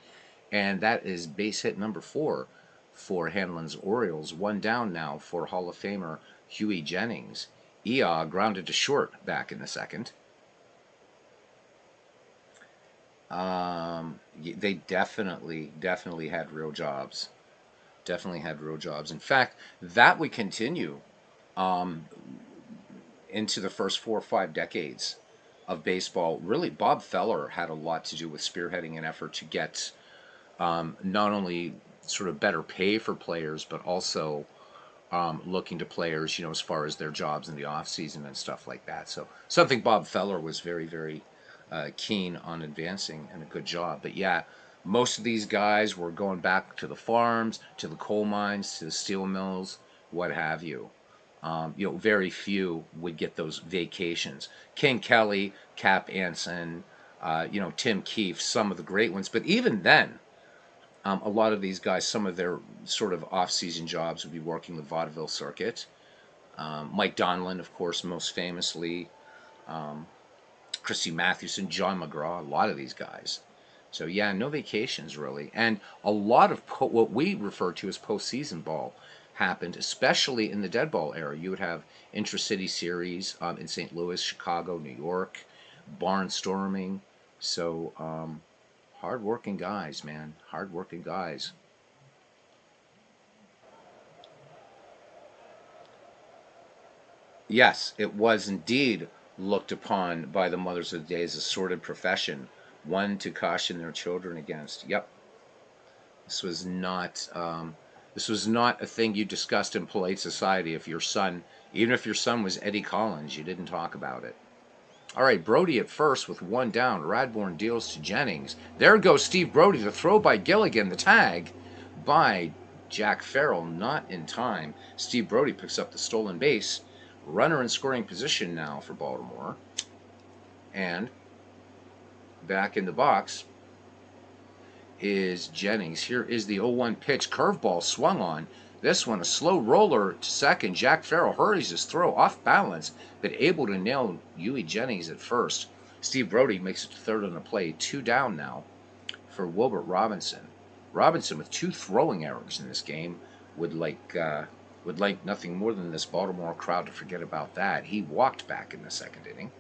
and that is base hit number 4 for Hanlon's Orioles. 1 down now for Hall of Famer Huey Jennings. Eog grounded to short back in the second. They definitely had real jobs. Definitely had real jobs. In fact, that would continue into the first 4 or 5 decades of baseball. Really, Bob Feller had a lot to do with spearheading an effort to get not only sort of better pay for players, but also looking to players, as far as their jobs in the off season and stuff like that. So something Bob Feller was very, very keen on advancing, and a good job. But yeah, most of these guys were going back to the farms, to the coal mines, to the steel mills, what have you. Very few would get those vacations. King Kelly, Cap Anson, Tim Keefe, some of the great ones. But even then, a lot of these guys, some of their sort of off-season jobs would be working the vaudeville circuit. Mike Donlin, of course, most famously. Christy Mathewson, John McGraw, a lot of these guys. So yeah, no vacations really. And a lot of what we refer to as postseason ball happened, especially in the dead ball era. You would have intra-city series in St. Louis, Chicago, New York, barnstorming. So hard-working guys, man. Hard-working guys. Yes, it was indeed looked upon by the mothers of the day as a sordid profession, one to caution their children against. Yep, this was not a thing you discussed in polite society. If your son, even if your son was Eddie Collins, you didn't talk about it. All right, Brody at first with 1 down. Radbourn deals to Jennings. There goes Steve Brody. The throw by Gilligan. The tag by Jack Farrell. Not in time. Steve Brody picks up the stolen base. Runner in scoring position now for Baltimore. And back in the box is Jennings. Here is the 0-1 pitch. Curveball swung on. This one, a slow roller to second. Jack Farrell hurries his throw off balance, but able to nail Huey Jennings at first. Steve Brody makes it to third on the play. 2 down now for Wilbert Robinson. Robinson with 2 throwing errors in this game would like nothing more than this Baltimore crowd to forget about that. He walked back in the second inning.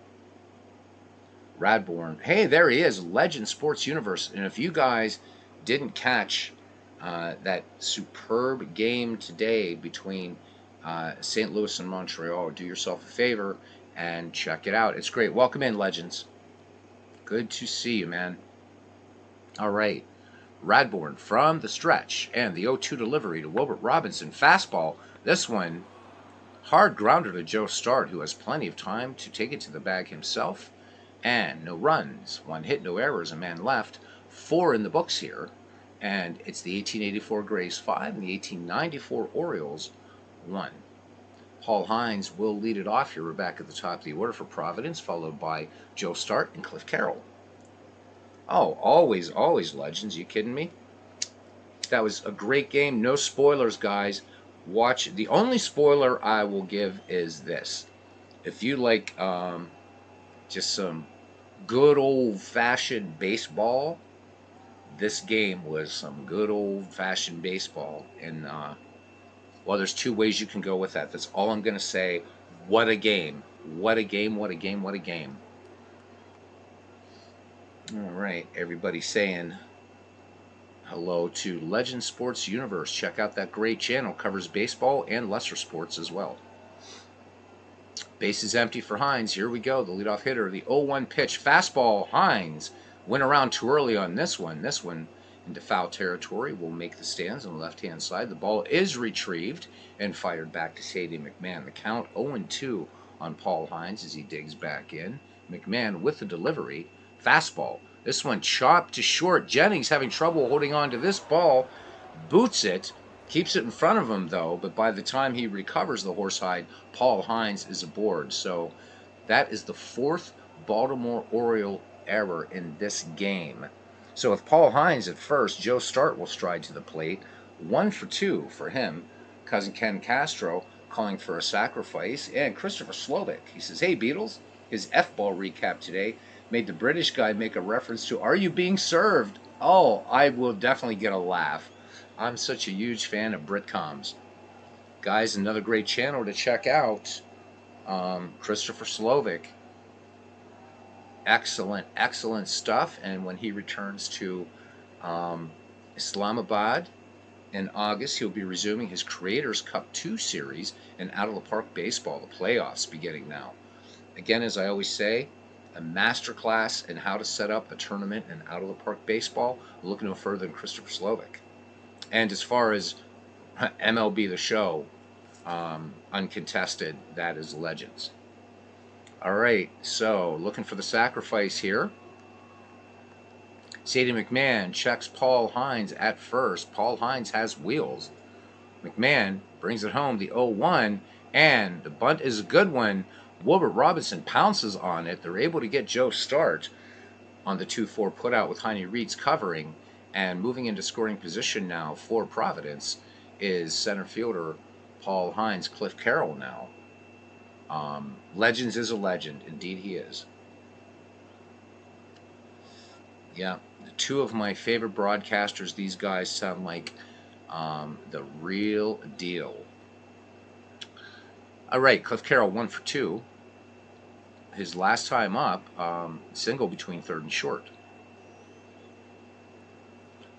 Radbourn. Hey, there he is. Legend Sports Universe. And if you guys didn't catch that superb game today between St. Louis and Montreal, do yourself a favor and check it out. It's great. Welcome in, Legends. Good to see you, man. All right. Radbourn from the stretch and the 0-2 delivery to Wilbert Robinson. Fastball. This one, hard grounder to Joe Start, who has plenty of time to take it to the bag himself. And no runs. 1 hit, no errors, a man left. 4 in the books here. And it's the 1884 Grays 5 and the 1894 Orioles 1. Paul Hines will lead it off here. We're back at the top of the order for Providence, followed by Joe Start and Cliff Carroll. Oh, always Legends. You kidding me? That was a great game. No spoilers, guys. watch. The only spoiler I will give is this: if you like just some good old fashioned baseball, this game was some good old fashioned baseball. And well, there's two ways you can go with that. That's all I'm going to say. What a game! What a game! What a game! What a game! All right, everybody saying hello to Legend Sports Universe. Check out that great channel. Covers baseball and lesser sports as well. Base is empty for Hines. Here we go. The leadoff hitter. The 0-1 pitch. Fastball. Hines went around too early on this one. This one into foul territory will make the stands on the left-hand side. The ball is retrieved and fired back to Sadie McMahon. The count 0-2 on Paul Hines as he digs back in. McMahon with the delivery. Fastball. This one chopped to short. Jennings having trouble holding on to this ball. Boots it. Keeps it in front of him, though, but by the time he recovers the horsehide, Paul Hines is aboard. So that is the fourth Baltimore Oriole error in this game. So with Paul Hines at first, Joe Start will stride to the plate. 1 for 2 for him. Cousin Ken Castro calling for a sacrifice. And Christopher Slovic, he says, hey, Beatles, his F-ball recap today made the British guy make a reference to, are you being served? Oh, I will definitely get a laugh. I'm such a huge fan of Britcoms. Guys, another great channel to check out. Christopher Slovic. Excellent, excellent stuff. And when he returns to Islamabad in August, he'll be resuming his Creators Cup 2 series in Out of the Park Baseball, the playoffs beginning now. Again, as I always say, a masterclass in how to set up a tournament in Out of the Park Baseball. Look no further than Christopher Slovic. And as far as MLB The Show, uncontested, that is Legends. All right, so looking for the sacrifice here. Sadie McMahon checks Paul Hines at first. Paul Hines has wheels. McMahon brings it home, the 0-1, and the bunt is a good one. Wilbert Robinson pounces on it. They're able to get Joe Start on the 2-4 putout with Heine Reeds covering. And moving into scoring position now for Providence is center fielder Paul Hines. Cliff Carroll now. Legends is a legend. Indeed he is. Yeah, two of my favorite broadcasters. These guys sound like the real deal. All right, Cliff Carroll 1 for 2. His last time up, single between third and short.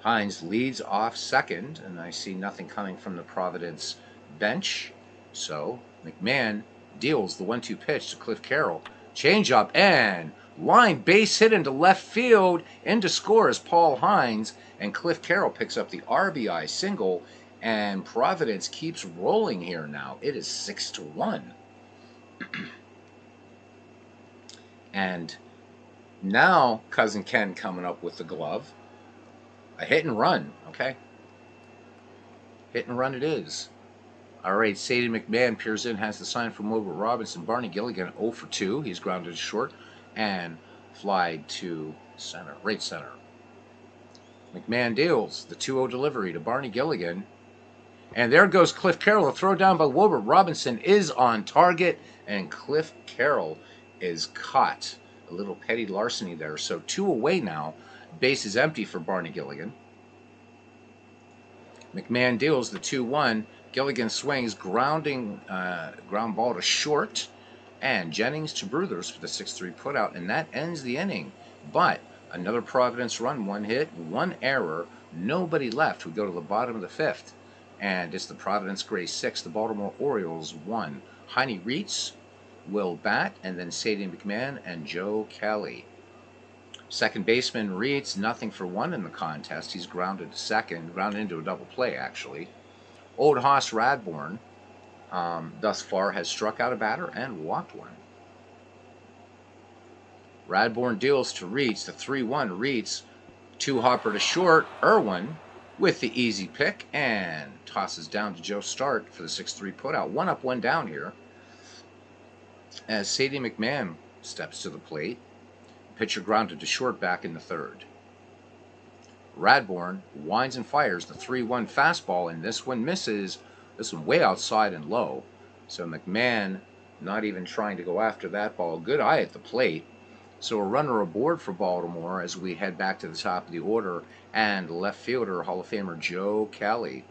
Hines leads off second, and I see nothing coming from the Providence bench. So McMahon deals the 1-2 pitch to Cliff Carroll. Changeup and line base hit into left field. In to score is Paul Hines, and Cliff Carroll picks up the RBI single, and Providence keeps rolling here now. It is 6-1. And now Cousin Ken coming up with the glove. A hit and run, okay? Hit and run it is. All right, Sadie McMahon peers in, has the sign from Wilbert Robinson. Barney Gilligan 0 for 2. He's grounded to short and flied to center, right center. McMahon deals the 2-0 delivery to Barney Gilligan. And there goes Cliff Carroll. The throw down by Wilbert Robinson is on target, and Cliff Carroll is caught. A little petty larceny there. So 2 away now. Base is empty for Barney Gilligan. McMahon deals the 2-1. Gilligan swings, ground ball to short, and Jennings to Bruthers for the 6-3 putout, and that ends the inning. But another Providence run, 1 hit, 1 error, nobody left. We go to the bottom of the 5th, and it's the Providence Gray 6, the Baltimore Orioles 1. Heine Reeds will bat, and then Sadie McMahon and Joe Kelly. Second baseman Reeds, nothing for 1 in the contest. He's grounded to second, grounded into a double play, actually. Old Hoss Radbourn, thus far, has struck out a batter and walked 1. Radbourn deals to Reeds, the 3-1. Reeds, 2-hopper to short. Irwin with the easy pick and tosses down to Joe Start for the 6-3 putout. 1 up, 1 down here as Sadie McMahon steps to the plate. Pitcher grounded to short back in the 3rd. Radbourn winds and fires the 3-1 fastball, and this one misses This one way outside and low. So McMahon not even trying to go after that ball. Good eye at the plate. So a runner aboard for Baltimore as we head back to the top of the order, and left fielder Hall of Famer Joe Kelly.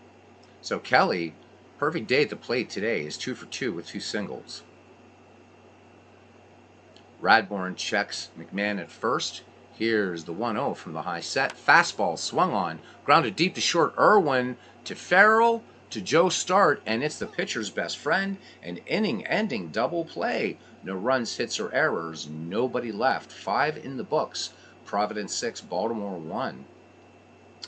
So Kelly, perfect day at the plate today, is 2 for 2 with 2 singles. Radbourn checks McMahon at first. Here's the 1-0 from the high set. Fastball swung on, grounded deep to short. Irwin to Farrell to Joe Start, and it's the pitcher's best friend. An inning-ending double play. No runs, hits, or errors. Nobody left. 5 in the books. Providence 6, Baltimore 1.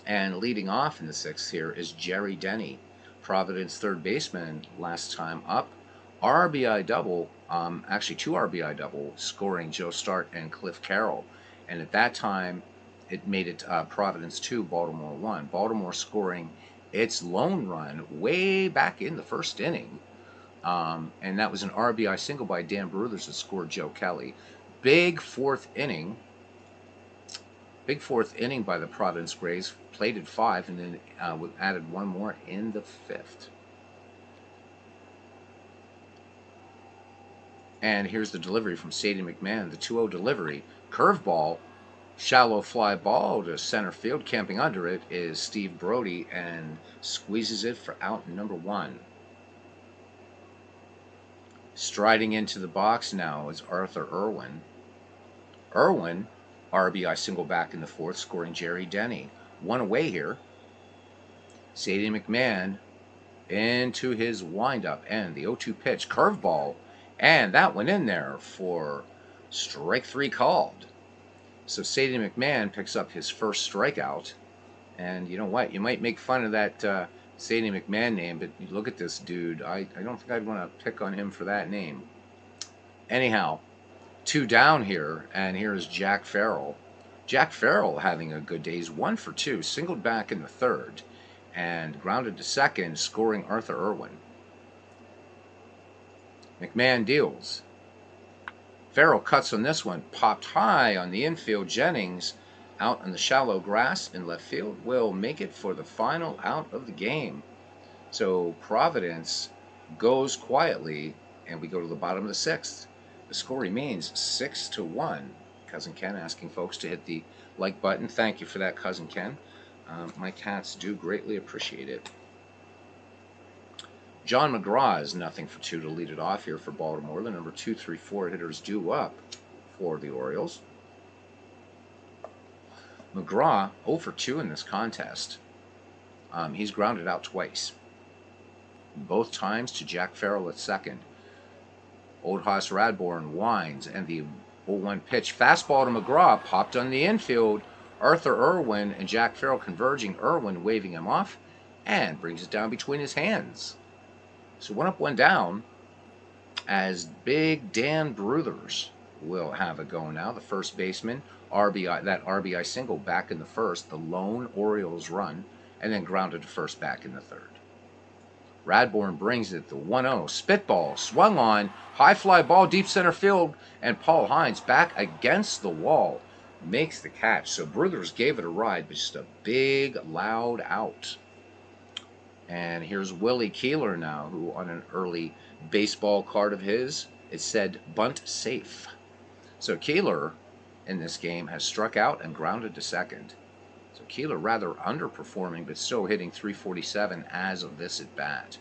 And leading off in the 6th here is Jerry Denny, Providence third baseman last time up. RBI double, actually 2 RBI double, scoring Joe Start and Cliff Carroll. And at that time, it made it Providence 2, Baltimore 1. Baltimore scoring its lone run way back in the first inning. And that was an RBI single by Dan Bruthers that scored Joe Kelly. Big fourth inning by the Providence Braves, plated 5, and then added 1 more in the 5th. And here's the delivery from Sadie McMahon, the 2-0 delivery. Curveball, shallow fly ball to center field. Camping under it is Steve Brody, and squeezes it for out number 1. Striding into the box now is Arthur Irwin. Irwin, RBI single back in the 4th, scoring Jerry Denny. 1 away here. Sadie McMahon into his windup, and the 0-2 pitch, curveball, and that went in there for strike 3 called. So Sadie McMahon picks up his first strikeout. And you know what? You might make fun of that Sadie McMahon name, but you look at this dude. I don't think I'd want to pick on him for that name. Anyhow, 2 down here, and here's Jack Farrell. Jack Farrell having a good day. He's 1 for 2, singled back in the 3rd, and grounded to second, scoring Arthur Irwin. McMahon deals. Farrell cuts on this one, popped high on the infield. Jennings, out on the shallow grass in left field, will make it for the final out of the game. So Providence goes quietly, and we go to the bottom of the 6th. The score remains 6-1. Cousin Ken asking folks to hit the like button. Thank you for that, Cousin Ken. My cats do greatly appreciate it. John McGraw is 0 for 2 to lead it off here for Baltimore. The number 2, 3, 4 hitters due up for the Orioles. McGraw 0 for 2 in this contest. He's grounded out twice. Both times to Jack Farrell at second. Old Hoss Radbourn winds, and the 0-1 pitch. Fastball to McGraw, popped on the infield. Arthur Irwin and Jack Farrell converging. Irwin waving him off, and brings it down between his hands. So 1 up, 1 down, as Big Dan Bruthers will have a go now. The first baseman, that RBI single back in the 1st, the lone Orioles run, and then grounded to first back in the 3rd. Radbourn brings it, the 1-0, spitball, swung on, high fly ball, deep center field, and Paul Hines back against the wall makes the catch. So Bruthers gave it a ride, but just a big, loud out. And here's Willie Keeler now, who on an early baseball card of his, it said bunt safe. So Keeler in this game has struck out and grounded to second. So Keeler rather underperforming, but still hitting .347 as of this at bat.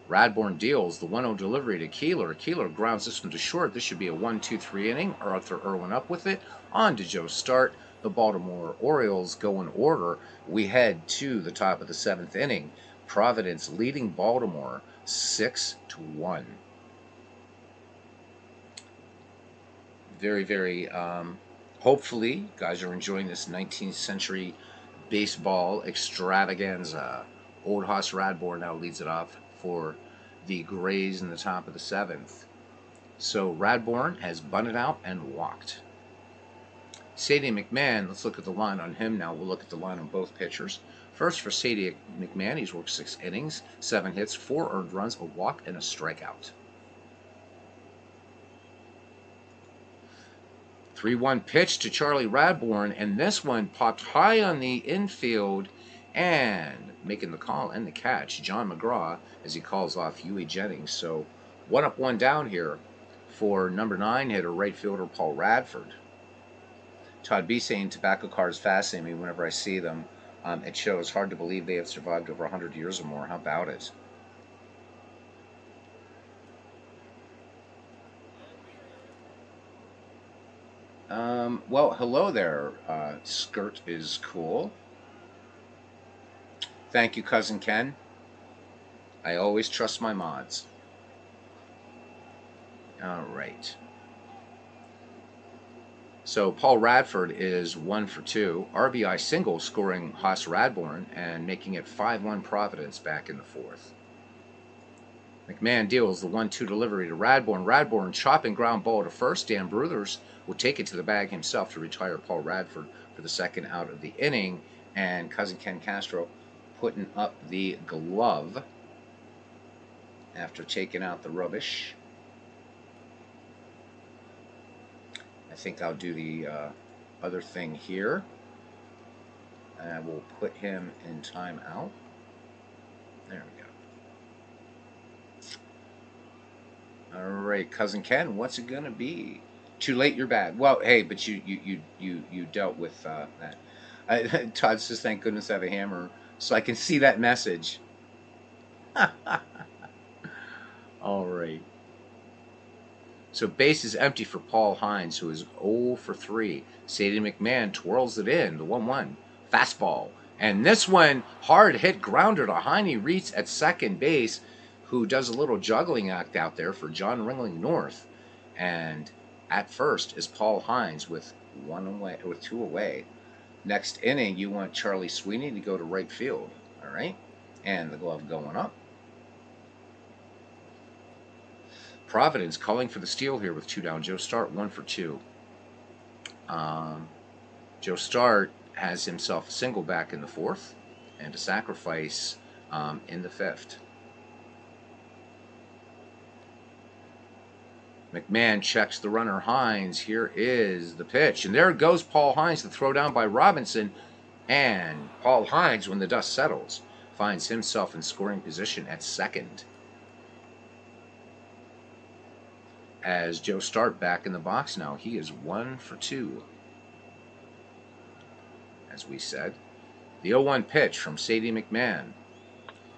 Radbourn deals the 1-0 delivery to Keeler. Keeler grounds this one to short. This should be a 1-2-3 inning. Arthur Irwin up with it. On to Joe Start. The Baltimore Orioles go in order. We head to the top of the 7th inning. Providence leading Baltimore 6-1. Very, very hopefully you guys are enjoying this 19th century baseball extravaganza. Old Hoss Radbourn now leads it off for the Grays in the top of the 7th. So Radbourn has bunted out and walked. Sadie McMahon, let's look at the line on him now. We'll look at the line on both pitchers. First for Sadie McMahon, he's worked 6 innings, 7 hits, 4 earned runs, a walk, and a strikeout. 3-1 pitch to Charlie Radbourn, and this one popped high on the infield, And making the call and the catch, John McGraw, as he calls off Huey Jennings. So 1 up, 1 down here for number 9 hitter, right fielder Paul Radford. Todd B saying tobacco cars fascinate me whenever I see them. It shows hard to believe they have survived over 100 years or more. How about it? Well, hello there. Skirt is cool. Thank you, Cousin Ken. I always trust my mods. All right. So Paul Radford is 1 for 2. RBI single scoring Haas Radbourn and making it 5-1 Providence back in the 4th. McMahon deals the 1-2 delivery to Radbourn. Radbourn chopping ground ball to first. Dan Bruthers will take it to the bag himself to retire Paul Radford for the second out of the inning. And Cousin Ken Castro putting up the glove after taking out the rubbish. I think I'll do the other thing here. And we'll put him in timeout. There we go. All right, Cousin Ken, what's it gonna be? Too late, you're bad. Well, hey, but you dealt with that. Todd says, "Thank goodness I have a hammer, so I can see that message." All right. So base is empty for Paul Hines, who is 0 for 3. Sadie McMahon twirls it in, the 1-1 fastball. And this one, hard hit grounder to Heine Reitz at second base, who does a little juggling act out there for John Ringling North. And at first is Paul Hines with 2 away. Next inning, you want Charlie Sweeney to go to right field. All right. And the glove going up. Providence calling for the steal here with 2 down. Joe Start 1 for 2. Joe Start has himself a single back in the 4th and a sacrifice in the 5th. McMahon checks the runner Hines. Here is the pitch. And there goes Paul Hines, the throw down by Robinson. And Paul Hines, when the dust settles, finds himself in scoring position at second. As Joe Start back in the box now, he is 1 for 2. As we said, the 0-1 pitch from Sadie McMahon.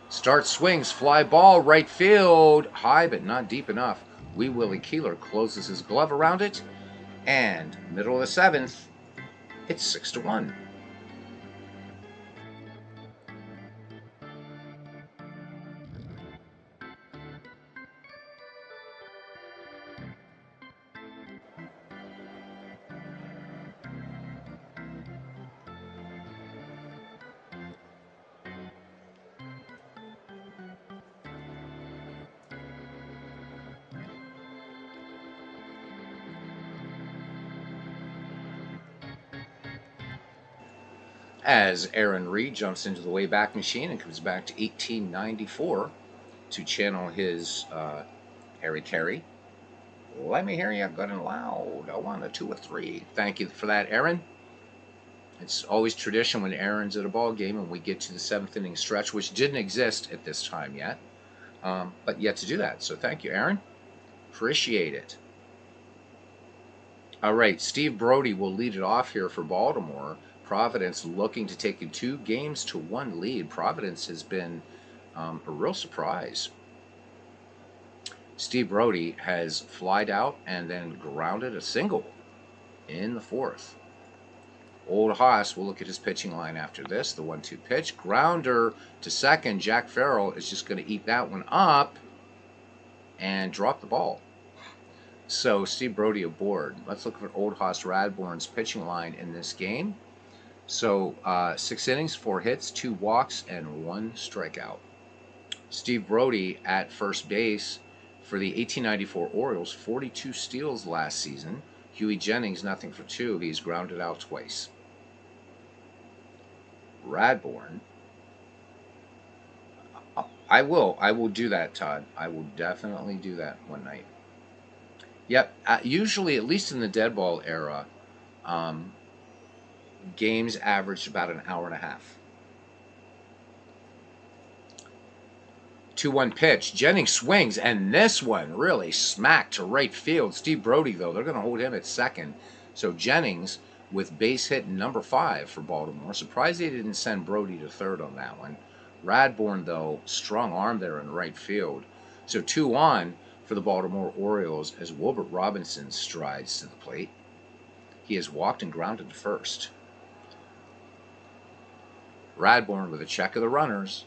Start swings, fly ball, right field, high but not deep enough. Wee Willie Keeler closes his glove around it, and middle of the 7th, it's 6-1. As Aaron Reed jumps into the Wayback Machine and comes back to 1894 to channel his Harry Carey. Let me hear you good and loud. I want a 2 or 3. Thank you for that, Aaron. It's always tradition when Aaron's at a ball game and we get to the 7th inning stretch, which didn't exist at this time yet, but yet to do that. So thank you, Aaron. Appreciate it. All right, Steve Brody will lead it off here for Baltimore. Providence looking to take a 2-1 lead. Providence has been a real surprise. Steve Brody has flied out and then grounded a single in the 4th. Old Haas will look at his pitching line after this. The 1-2 pitch. Grounder to second. Jack Farrell is just going to eat that one up and drop the ball. So Steve Brody aboard. Let's look at Old Haas Radbourn's pitching line in this game. So 6 innings, 4 hits, 2 walks, and 1 strikeout. Steve Brody at first base for the 1894 Orioles, 42 steals last season. Huey Jennings, nothing for 2. He's grounded out twice. Radbourn. I will do that, Todd. I will definitely do that one night. Yep. Usually, at least in the dead ball era, games averaged about an hour and a half. 2-1 pitch. Jennings swings, and this one really smacked to right field. Steve Brody, though, they're going to hold him at second. So Jennings with base hit number 5 for Baltimore. Surprised they didn't send Brody to third on that one. Radbourn, though, strong arm there in right field. So 2 on for the Baltimore Orioles as Wilbert Robinson strides to the plate. He has walked and grounded to first. Radbourn with a check of the runners.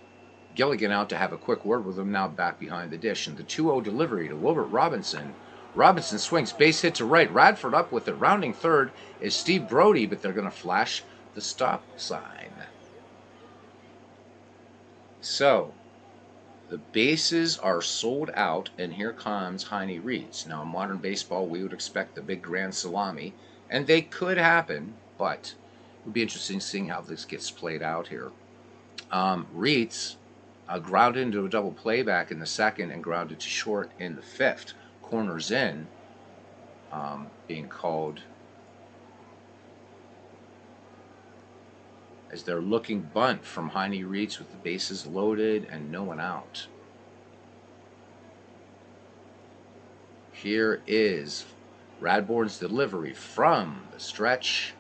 Gilligan out to have a quick word with him, now back behind the dish. And the 2-0 delivery to Wilbert Robinson. Robinson swings, base hit to right. Radford up with it. Rounding third is Steve Brody, but they're going to flash the stop sign. So, the bases are sold out, and here comes Heine Reeds. Now, in modern baseball, we would expect the big grand salami, and they could happen, but it would be interesting seeing how this gets played out here. Reeds grounded into a double play back in the second and grounded to short in the fifth. Corners in, being called as they're looking bunt from Heine Reeds with the bases loaded and no one out. Here is Radbourn's delivery from the stretch.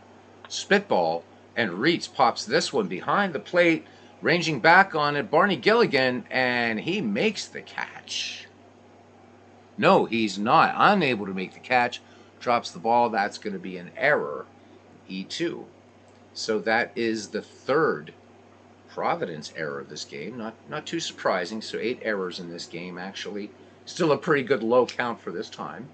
Spitball, and Reeds pops this one behind the plate. Ranging back on it, Barney Gilligan, and he makes the catch. No, he's not. Unable to make the catch. Drops the ball. That's going to be an error. E2. So that is the third Providence error of this game. Not too surprising. So 8 errors in this game, actually. Still a pretty good low count for this time.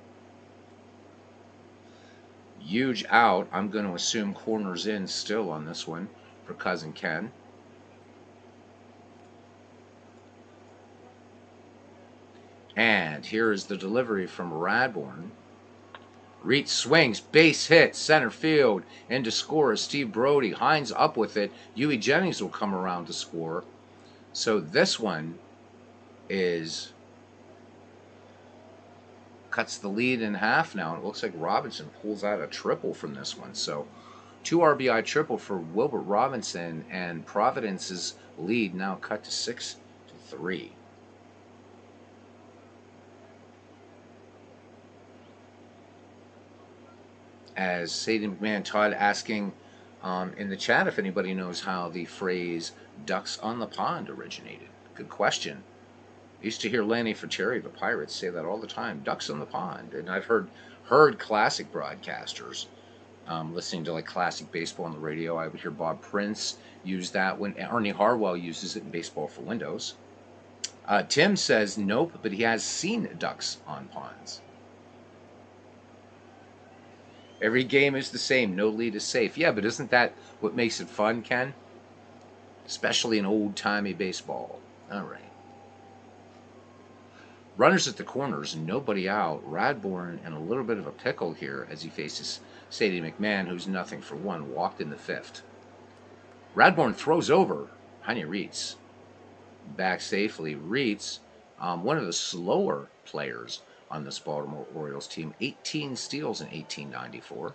Huge out. I'm going to assume corners in still on this one for Cousin Ken. And here is the delivery from Radbourn. Reed swings, base hit, center field. In to score is Steve Brody. Hines up with it. Huey Jennings will come around to score. So this one is cuts the lead in half now. It looks like Robinson pulls out a triple from this one. So 2 RBI triple for Wilbert Robinson, and Providence's lead now cut to 6-3. As Sadie McMahon Todd asking in the chat if anybody knows how the phrase ducks on the pond originated. Good question. I used to hear Lanny Fertieri of the Pirates say that all the time, ducks on the pond. And I've heard classic broadcasters listening to like classic baseball on the radio. I would hear Bob Prince use that when Ernie Harwell uses it in Baseball for Windows. Tim says nope, but he has seen ducks on ponds. Every game is the same. No lead is safe. Yeah, but isn't that what makes it fun, Ken? Especially in old-timey baseball. All right. Runners at the corners, nobody out. Radbourn in a little bit of a pickle here as he faces Sadie McMahon, who's nothing for one, walked in the fifth. Radbourn throws over Heine Reeds. Back safely. Reeds, one of the slower players on this Baltimore Orioles team, 18 steals in 1894.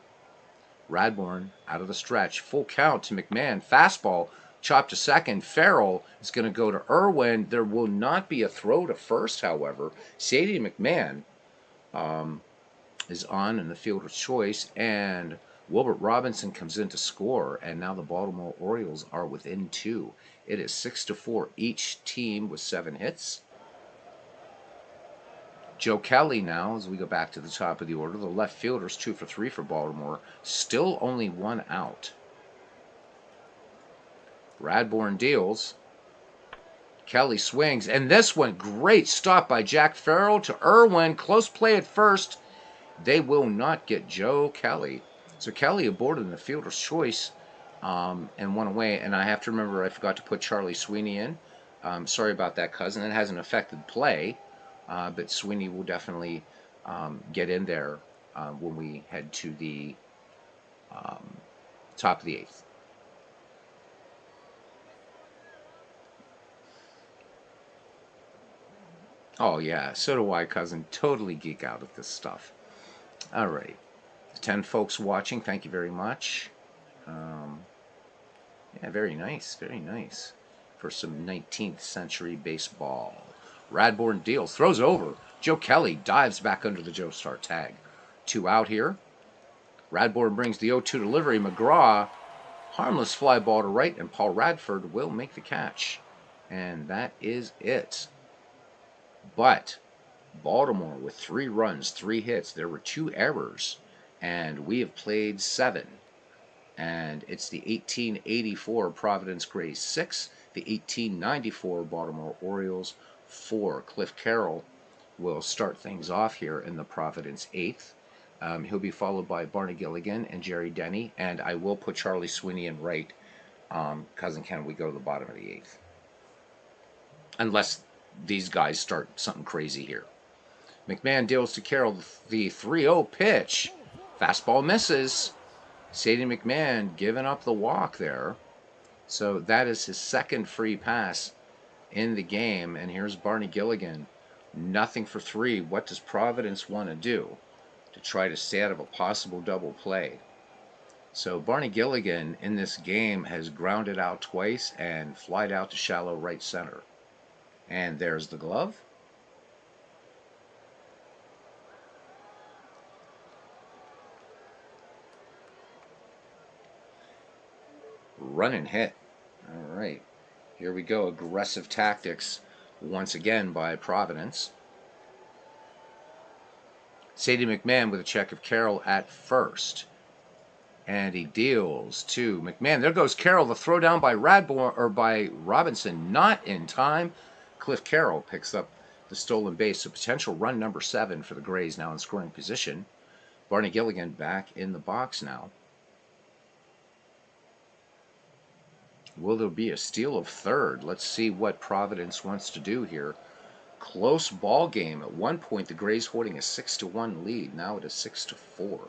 Radbourn out of the stretch, full count to McMahon, fastball, chopped to second. Farrell is going to go to Irwin. There will not be a throw to first, however. Sadie McMahon is on in the fielder's choice, and Wilbert Robinson comes in to score, and now the Baltimore Orioles are within 2. It is 6-4, each team with 7 hits. Joe Kelly now, as we go back to the top of the order. The left fielder's 2 for 3 for Baltimore. Still only 1 out. Radbourn deals. Kelly swings. And this one, great stop by Jack Farrell to Irwin. Close play at first. They will not get Joe Kelly. So Kelly aborted in the fielder's choice and went away. And I have to remember I forgot to put Charlie Sweeney in. Sorry about that, cousin. It hasn't affected play. But Sweeney will definitely get in there when we head to the top of the 8th. Oh, yeah, so do I, cousin. Totally geek out at this stuff. All right. 10 folks watching, thank you very much. Yeah, very nice, very nice. For some 19th century baseball. Radbourn deals, throws over. Joe Kelly dives back under the Joe Star tag. 2 out here. Radbourn brings the 0-2 delivery. McGraw, harmless fly ball to right, and Paul Radford will make the catch. And that is it. But Baltimore with 3 runs, 3 hits. There were 2 errors, and we have played 7. And it's the 1884 Providence Grays 6, the 1894 Baltimore Orioles 4. Cliff Carroll will start things off here in the Providence 8th. He'll be followed by Barney Gilligan and Jerry Denny, and I will put Charlie Sweeney in right. Cousin Ken, we go to the bottom of the 8th. Unless these guys start something crazy here. McMahon deals to Carroll the 3-0 pitch. Fastball misses. Sadie McMahon giving up the walk there. So that is his second free pass in the game. And here's Barney Gilligan. Nothing for 3. What does Providence want to do to try to stay out of a possible double play? So Barney Gilligan in this game has grounded out twice and flied out to shallow right center. And there's the glove. Run and hit. All right. Here we go. Aggressive tactics once again by Providence. Sadie McMahon with a check of Carroll at first. And he deals to McMahon. There goes Carroll. The throw down by Radbourn or by Robinson. Not in time. Cliff Carroll picks up the stolen base. So potential run number 7 for the Grays now in scoring position. Barney Gilligan back in the box now. Will there be a steal of third? Let's see what Providence wants to do here. Close ball game. At one point, the Grays holding a 6-1 lead. Now it is 6-4.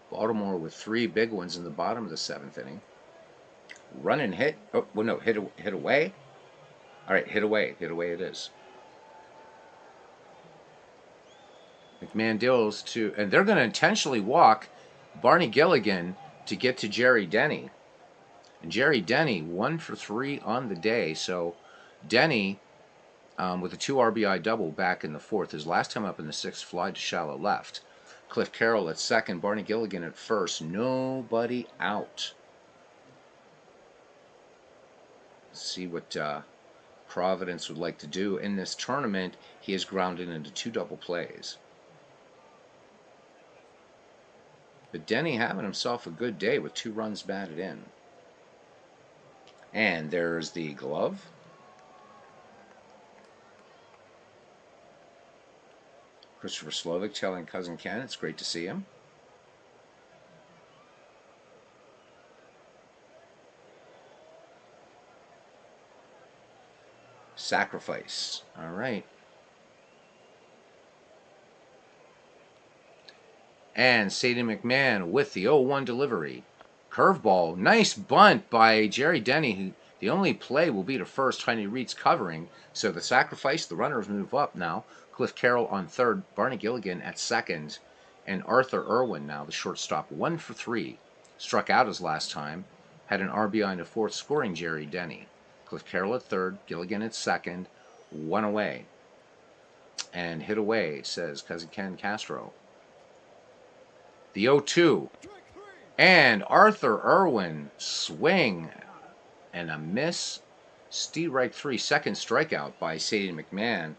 Baltimore with 3 big ones in the bottom of the 7th inning. Run and hit. Oh, well, no, hit away. All right, hit away. Hit away it is. McMahon deals to, and they're going to intentionally walk Barney Gilligan to get to Jerry Denny. And Jerry Denny, 1 for 3 on the day. So Denny with a 2 RBI double back in the 4th. His last time up in the 6th, fly to shallow left. Cliff Carroll at second, Barney Gilligan at first. Nobody out. Let's see what Providence would like to do in this tournament. He is grounded into 2 double plays. But Denny having himself a good day with 2 runs batted in. And there's the glove. Christopher Slovic telling Cousin Ken it's great to see him. Sacrifice. All right. And Sadie McMahon with the 0-1 delivery. Curveball. Nice bunt by Jerry Denny, who the only play will be to first. Tiny Reed's covering. So the sacrifice, the runners move up now. Cliff Carroll on third, Barney Gilligan at second, and Arthur Irwin now, the shortstop, 1 for 3. Struck out his last time, had an RBI in the 4th, scoring Jerry Denny. Cliff Carroll at third, Gilligan at second, 1 away. And hit away, says Cousin Ken Castro. The 0-2. And Arthur Irwin, swing and a miss. Strike 3, second strikeout by Sadie McMahon.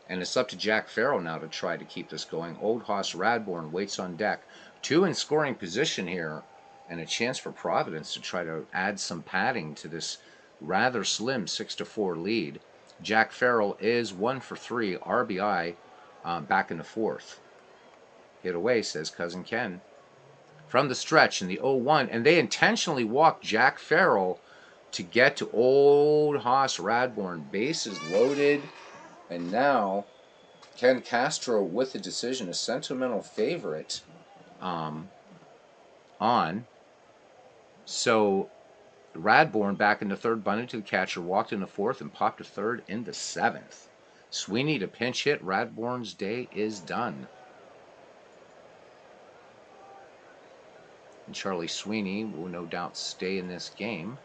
And it's up to Jack Farrell now to try to keep this going. Old Hoss Radbourn waits on deck. 2 in scoring position here. And a chance for Providence to try to add some padding to this rather slim 6-4 lead. Jack Farrell is 1 for 3. RBI back in the 4th. Hit away, says Cousin Ken. From the stretch in the 0-1. And they intentionally walked Jack Farrell to get to Old Hoss Radbourn. Bases loaded. And now, Ken Castro with the decision, a sentimental favorite on. So, Radbourn back in the 3rd, bunted to the catcher, walked in the 4th, and popped to 3rd in the 7th. Sweeney to pinch hit. Radbourn's day is done. And Charlie Sweeney will no doubt stay in this game.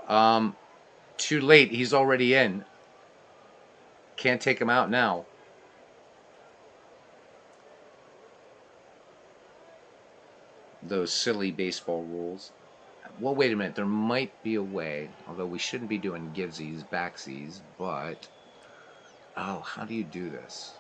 Um, Too late. He's already in. Can't take him out now. Those silly baseball rules. Well, wait a minute. There might be a way, although we shouldn't be doing givesies, backsies, but... Oh, how do you do this?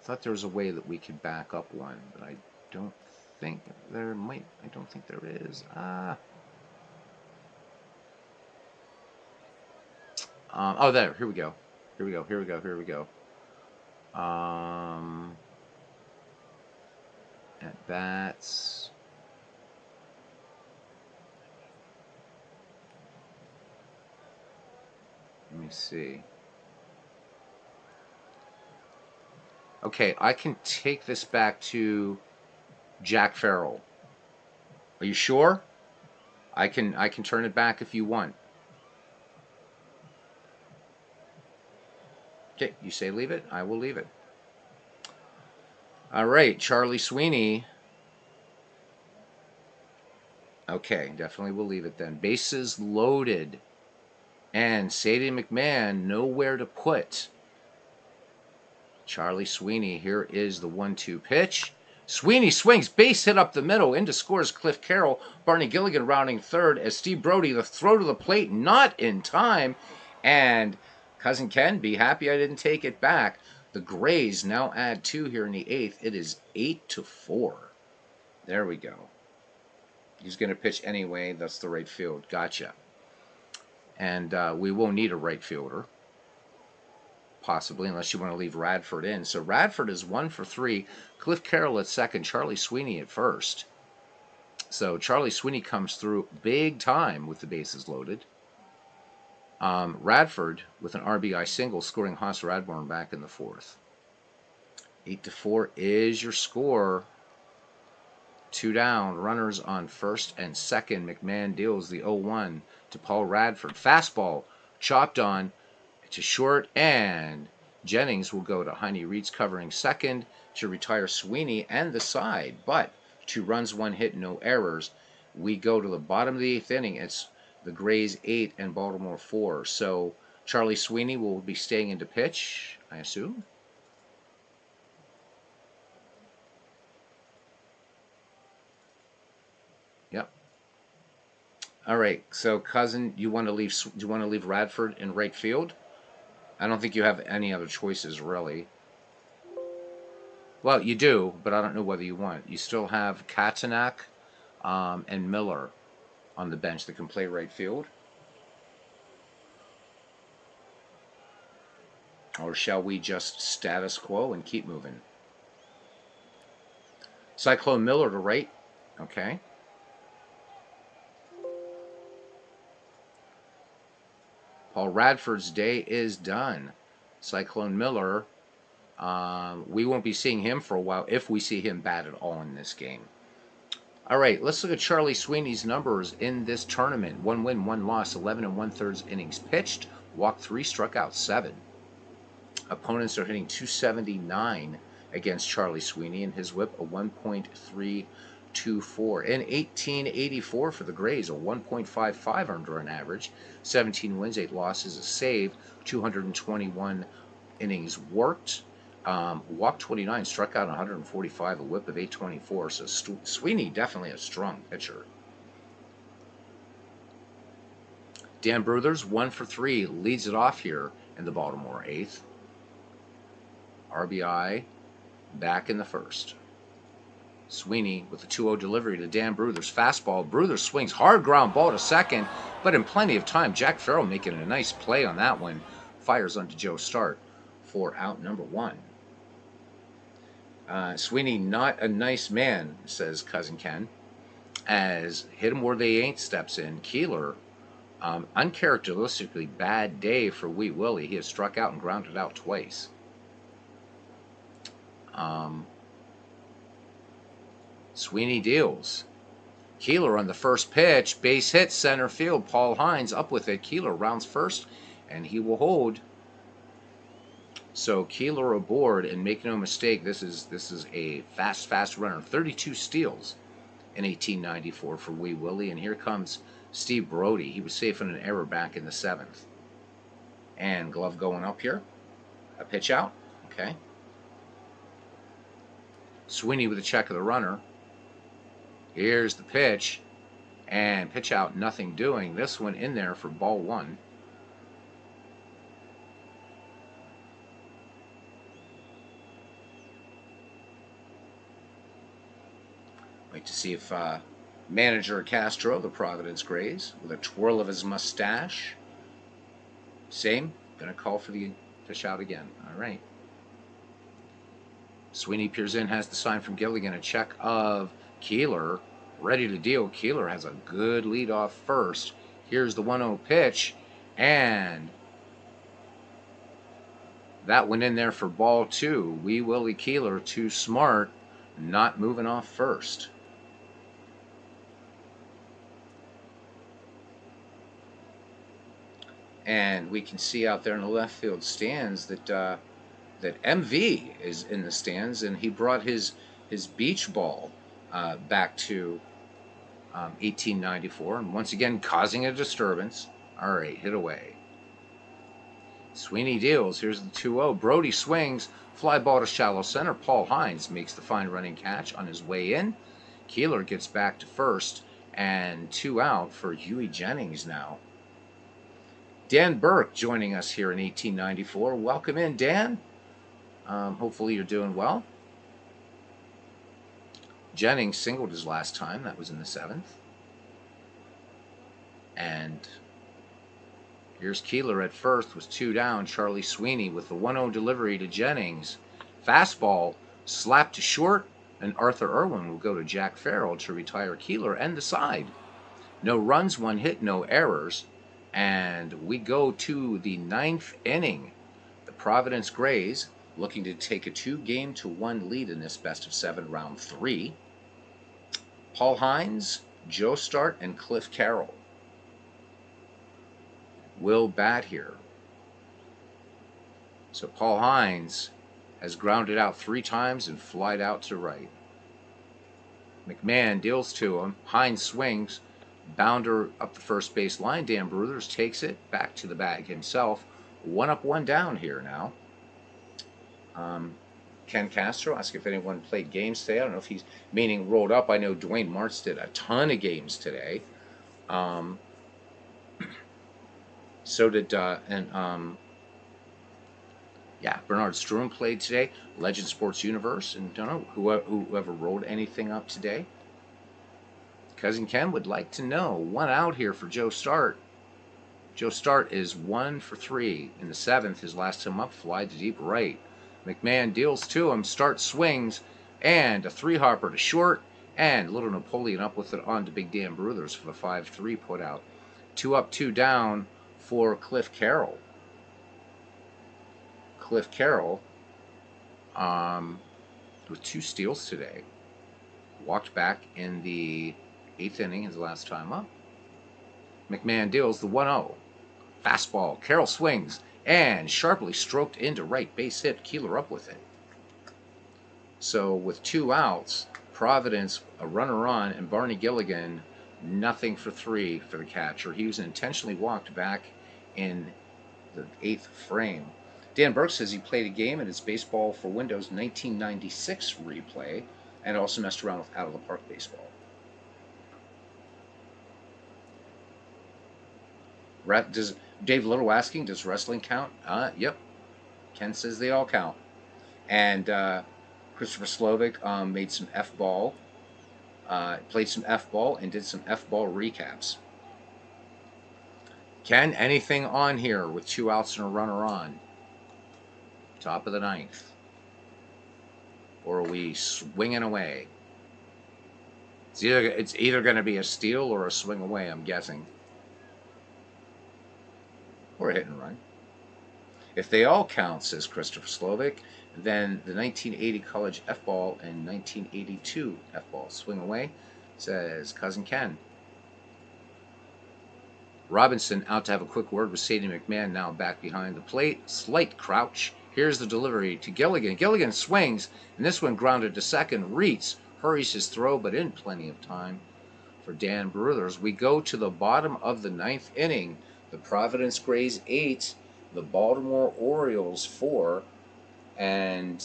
Thought there was a way that we could back up one, but I don't think there might. I don't think there is. Oh, there. Here we go. Here we go. Here we go. Here we go. At bats. Let me see. Okay, I can take this back to Jack Farrell. Are you sure? I can turn it back if you want. Okay, you say leave it, I will leave it. All right, Charlie Sweeney. Okay, definitely we'll leave it then. Bases loaded. And Sadie McMahon nowhere to put. Charlie Sweeney, here is the 1-2 pitch. Sweeney swings, base hit up the middle. Into scores Cliff Carroll. Barney Gilligan rounding third as Steve Brody, the throw to the plate, not in time. And Cousin Ken, be happy I didn't take it back. The Grays now add 2 here in the 8th. It is 8-4. There we go. He's going to pitch anyway. That's the right field. Gotcha. And we won't need a right fielder. Possibly, unless you want to leave Radford in. So Radford is 1 for 3. Cliff Carroll at second. Charlie Sweeney at first. So Charlie Sweeney comes through big time with the bases loaded. Radford with an RBI single, scoring Haas Radborn back in the 4th. 8-4 is your score. 2 down. Runners on first and second. McMahon deals the 0-1 to Paul Radford. Fastball chopped on to short, and Jennings will go to Heine Reeds covering second to retire Sweeney and the side. But 2 runs, 1 hit, no errors. We go to the bottom of the 8th inning. It's the Grays 8 and Baltimore 4. So Charlie Sweeney will be staying in to pitch, I assume. Yep. All right. So cousin, you want to leave? Do you want to leave Radford in right field? I don't think you have any other choices, really. Well, you do, but I don't know whether you want. You still have Katzenak and Miller on the bench that can play right field. Or shall we just status quo and keep moving? Cyclone Miller to right. Okay. Paul Radford's day is done. Cyclone Miller, we won't be seeing him for a while if we see him bat at all in this game. All right, let's look at Charlie Sweeney's numbers in this tournament. 1 win, 1 loss, 11 1/3 innings pitched, walked 3, struck out 7. Opponents are hitting .279 against Charlie Sweeney, and his whip a 1.324. In 1884 for the Grays, a 1.55 under an average. 17 wins, 8 losses, a save, 221 innings worked. Walked 29, struck out 145, a whip of 824. So Sweeney definitely a strong pitcher. Dan Bruthers, 1 for 3, leads it off here in the Baltimore 8th. RBI back in the 1st. Sweeney with the 2-0 delivery to Dan Bruthers. Fastball. Bruthers swings hard ground ball to second, but in plenty of time. Jack Farrell making a nice play on that one. Fires onto Joe Start for out number 1. Sweeney, not a nice man, says Cousin Ken, as hit him where they ain't steps in. Keeler, uncharacteristically bad day for Wee Willie. He has struck out and grounded out twice. Sweeney deals. Keeler on the first pitch, base hit, center field. Paul Hines up with it. Keeler rounds first, and he will hold. So Keeler aboard, and make no mistake, this is a fast runner. 32 steals in 1894 for Wee Willie, and here comes Steve Brody. He was safe on an error back in the 7th. And glove going up here. A pitch out. Okay. Sweeney with a check of the runner. Here's the pitch. And pitch out, nothing doing. This one in there for ball 1. Wait to see if manager Castro, the Providence Grays, with a twirl of his mustache. Same. Gonna call for the pitch out again. All right. Sweeney peers in, has the sign from Gilligan, a check of Keeler, ready to deal. Keeler has a good lead off first. Here's the 1-0 pitch, and that went in there for ball 2. Wee Willie Keeler, too smart, not moving off first. And we can see out there in the left field stands that that MV is in the stands, and he brought his beach ball back to 1894, and once again causing a disturbance. All right, hit away. Sweeney deals. Here's the 2-0. Brody swings. Fly ball to shallow center. Paul Hines makes the fine running catch on his way in. Keeler gets back to first, and 2 out for Huey Jennings now. Dan Burke joining us here in 1894. Welcome in, Dan. Hopefully you're doing well. Jennings singled his last time. That was in the 7th. And here's Keeler at first with 2 down. Charlie Sweeney with the 1-0 delivery to Jennings. Fastball slapped to short, and Arthur Irwin will go to Jack Farrell to retire Keeler and the side. No runs, 1 hit, no errors. And we go to the 9th inning. The Providence Grays looking to take a 2-1 lead in this best-of-7 round 3. Paul Hines, Joe Start, and Cliff Carroll will bat here. So Paul Hines has grounded out 3 times and flied out to right. McMahon deals to him. Hines swings. Bounder up the first base line. Dan Bruthers takes it back to the bag himself. 1 up, 1 down here now. Ken Castro asked if anyone played games today. I don't know if he's meaning rolled up. I know Dwayne Martz did a ton of games today. So did Bernard Strum played today. Legend Sports Universe, and don't know whoever rolled anything up today. Cousin Ken would like to know. 1 out here for Joe Start. Joe Start is 1 for 3 in the 7th. His last time up, fly to deep right. McMahon deals to him. Start swings, and a 3-hopper to short, and Little Napoleon up with it on to Big Dan Bruthers for the 5-3 put out. 2 up, 2 down for Cliff Carroll. Cliff Carroll with 2 steals today. Walked back in the 8th inning, his last time up. McMahon deals the 1-0. Fastball. Carroll swings and sharply stroked into right. Base hit. Keeler up with it. So with 2 outs, Providence a runner on, and Barney Gilligan nothing for 3 for the catcher. He was intentionally walked back in the 8th frame. Dan Burke says he played a game in his Baseball for Windows 1996 replay and also messed around with out-of-the-park baseball. Does Dave Little asking, does wrestling count? Yep. Ken says they all count. And Christopher Slovic made some F-ball, played some F-ball, and did some F-ball recaps. Ken, anything on here with 2 outs and a runner on? Top of the 9th. Or are we swinging away? It's either going to be a steal or a swing away, I'm guessing. Or a hit and run. If they all count, says Christopher Slovic, then the 1980 college F-ball and 1982 F-ball swing away, says Cousin Ken. Robinson out to have a quick word with Sadie McMahon, now back behind the plate. Slight crouch. Here's the delivery to Gilligan. Gilligan swings, and this one grounded to second. Reitz hurries his throw, but in plenty of time for Dan Bruthers. We go to the bottom of the 9th inning. The Providence Grays 8, the Baltimore Orioles 4, and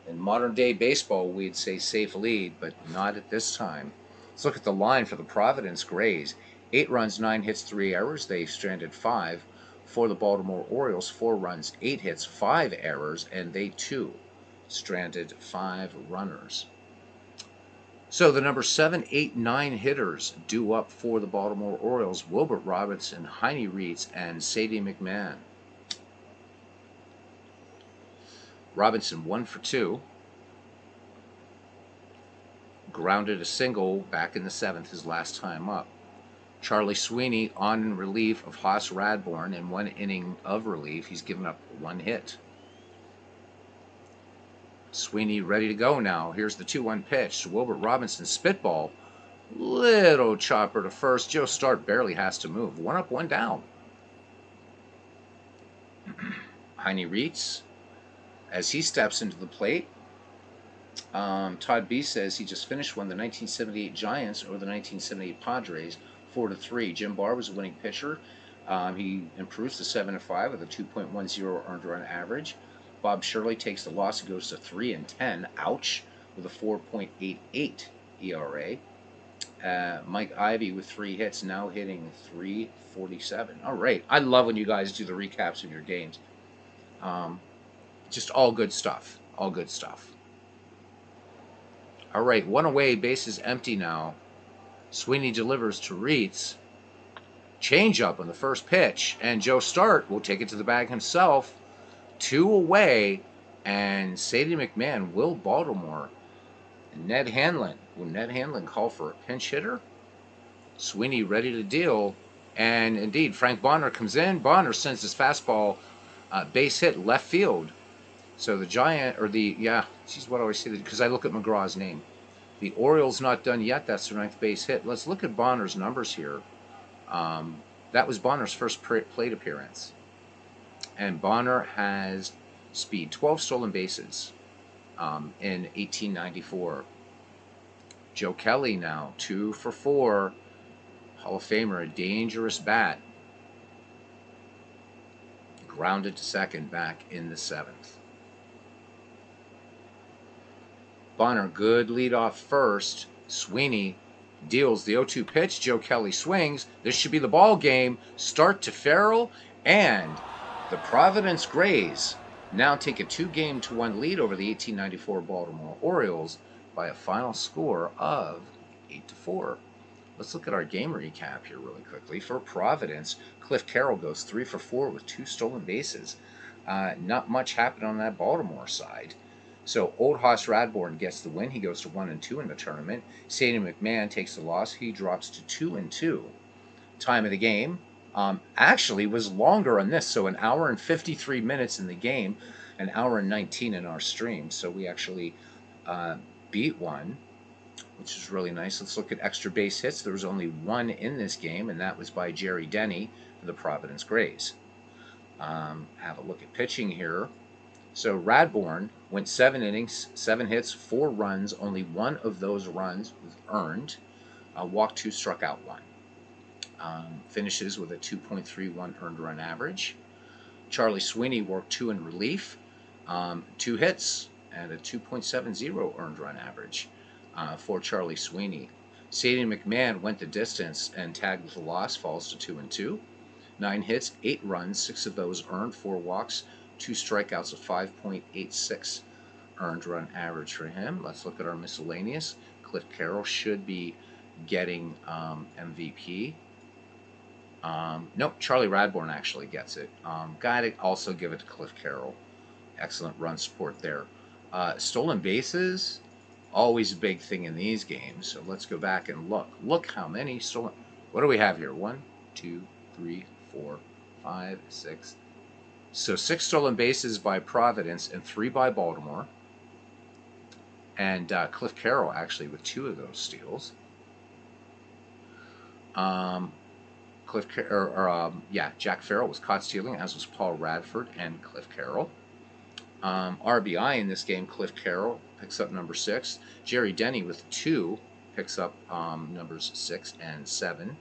in modern day baseball, we'd say safe lead, but not at this time. Let's look at the line for the Providence Grays. 8 runs, 9 hits, 3 errors. They stranded 5. For the Baltimore Orioles, 4 runs, 8 hits, 5 errors, and they too stranded 5 runners. So the number 7, 8, 9 hitters due up for the Baltimore Orioles: Wilbert Robinson, Heine Reitz, and Sadie McMahon. Robinson 1 for 2. Grounded a single back in the 7th, his last time up. Charlie Sweeney on in relief of Haas Radbourn. In 1 inning of relief, he's given up 1 hit. Sweeney ready to go now. Here's the 2-1 pitch. Wilbert Robinson spitball. Little chopper to first. Joe Start barely has to move. 1 up, 1 down. Heine Reitz, as he steps into the plate. Todd B says he just finished one, the 1978 Giants or the 1978 Padres, 4-3. Jim Barr was a winning pitcher. He improves to 7-5 with a 2.10 earned run average. Bob Shirley takes the loss and goes to 3-10. Ouch, with a 4.88 ERA. Mike Ivy with 3 hits, now hitting .347. All right, I love when you guys do the recaps of your games. Just all good stuff. All good stuff. All right, 1 away, bases empty now. Sweeney delivers to Reitz. Changeup on the first pitch, and Joe Start will take it to the bag himself. 2 away, and Sadie McMahon will Baltimore. Ned Hanlon. Will Ned Hanlon call for a pinch hitter? Sweeney ready to deal, and indeed, Frank Bonner comes in. Bonner sends his fastball base hit left field. So the Giant, or the, geez, what do I say? Because I look at McGraw's name. The Orioles not done yet. That's their 9th base hit. Let's look at Bonner's numbers here. That was Bonner's first plate appearance. And Bonner has speed, 12 stolen bases in 1894. Joe Kelly now, 2 for 4. Hall of Famer, a dangerous bat. Grounded to second back in the 7th. Bonner, good lead off first. Sweeney deals the 0-2 pitch. Joe Kelly swings. This should be the ball game. Start to Farrell, and the Providence Grays now take a 2-1 lead over the 1894 Baltimore Orioles by a final score of 8-4. Let's look at our game recap here really quickly. For Providence, Cliff Carroll goes 3 for 4 with 2 stolen bases. Not much happened on that Baltimore side. So Old Haas Radbourn gets the win. He goes to 1-2 in the tournament. Sadie McMahon takes the loss. He drops to 2-2. Time of the game actually was longer on this. So 1 hour and 53 minutes in the game, 1 hour and 19 in our stream. So we actually beat one, which is really nice. Let's look at extra base hits. There was only 1 in this game, and that was by Jerry Denny for the Providence Grays. Have a look at pitching here. So Radbourn went 7 innings, 7 hits, 4 runs. Only 1 of those runs was earned. Walked 2, struck out 1. Finishes with a 2.31 earned run average. Charlie Sweeney worked 2 in relief, 2 hits, and a 2.70 earned run average for Charlie Sweeney. Sadie McMahon went the distance and tagged with a loss, falls to 2-2. 9 hits, 8 runs, 6 of those earned, 4 walks, 2 strikeouts, a 5.86 earned run average for him. Let's look at our miscellaneous. Cliff Carroll should be getting MVP. Nope, Charlie Radbourn actually gets it. Got to also give it to Cliff Carroll. Excellent run support there. Stolen bases, always a big thing in these games. So let's go back and look. Look how many stolen. What do we have here? 1, 2, 3, 4, 5, 6. So 6 stolen bases by Providence and 3 by Baltimore. And Cliff Carroll, actually, with 2 of those steals. Jack Farrell was caught stealing, as was Paul Radford and Cliff Carroll. RBI in this game, Cliff Carroll picks up number 6. Jerry Denny with 2 picks up numbers 6 and 7.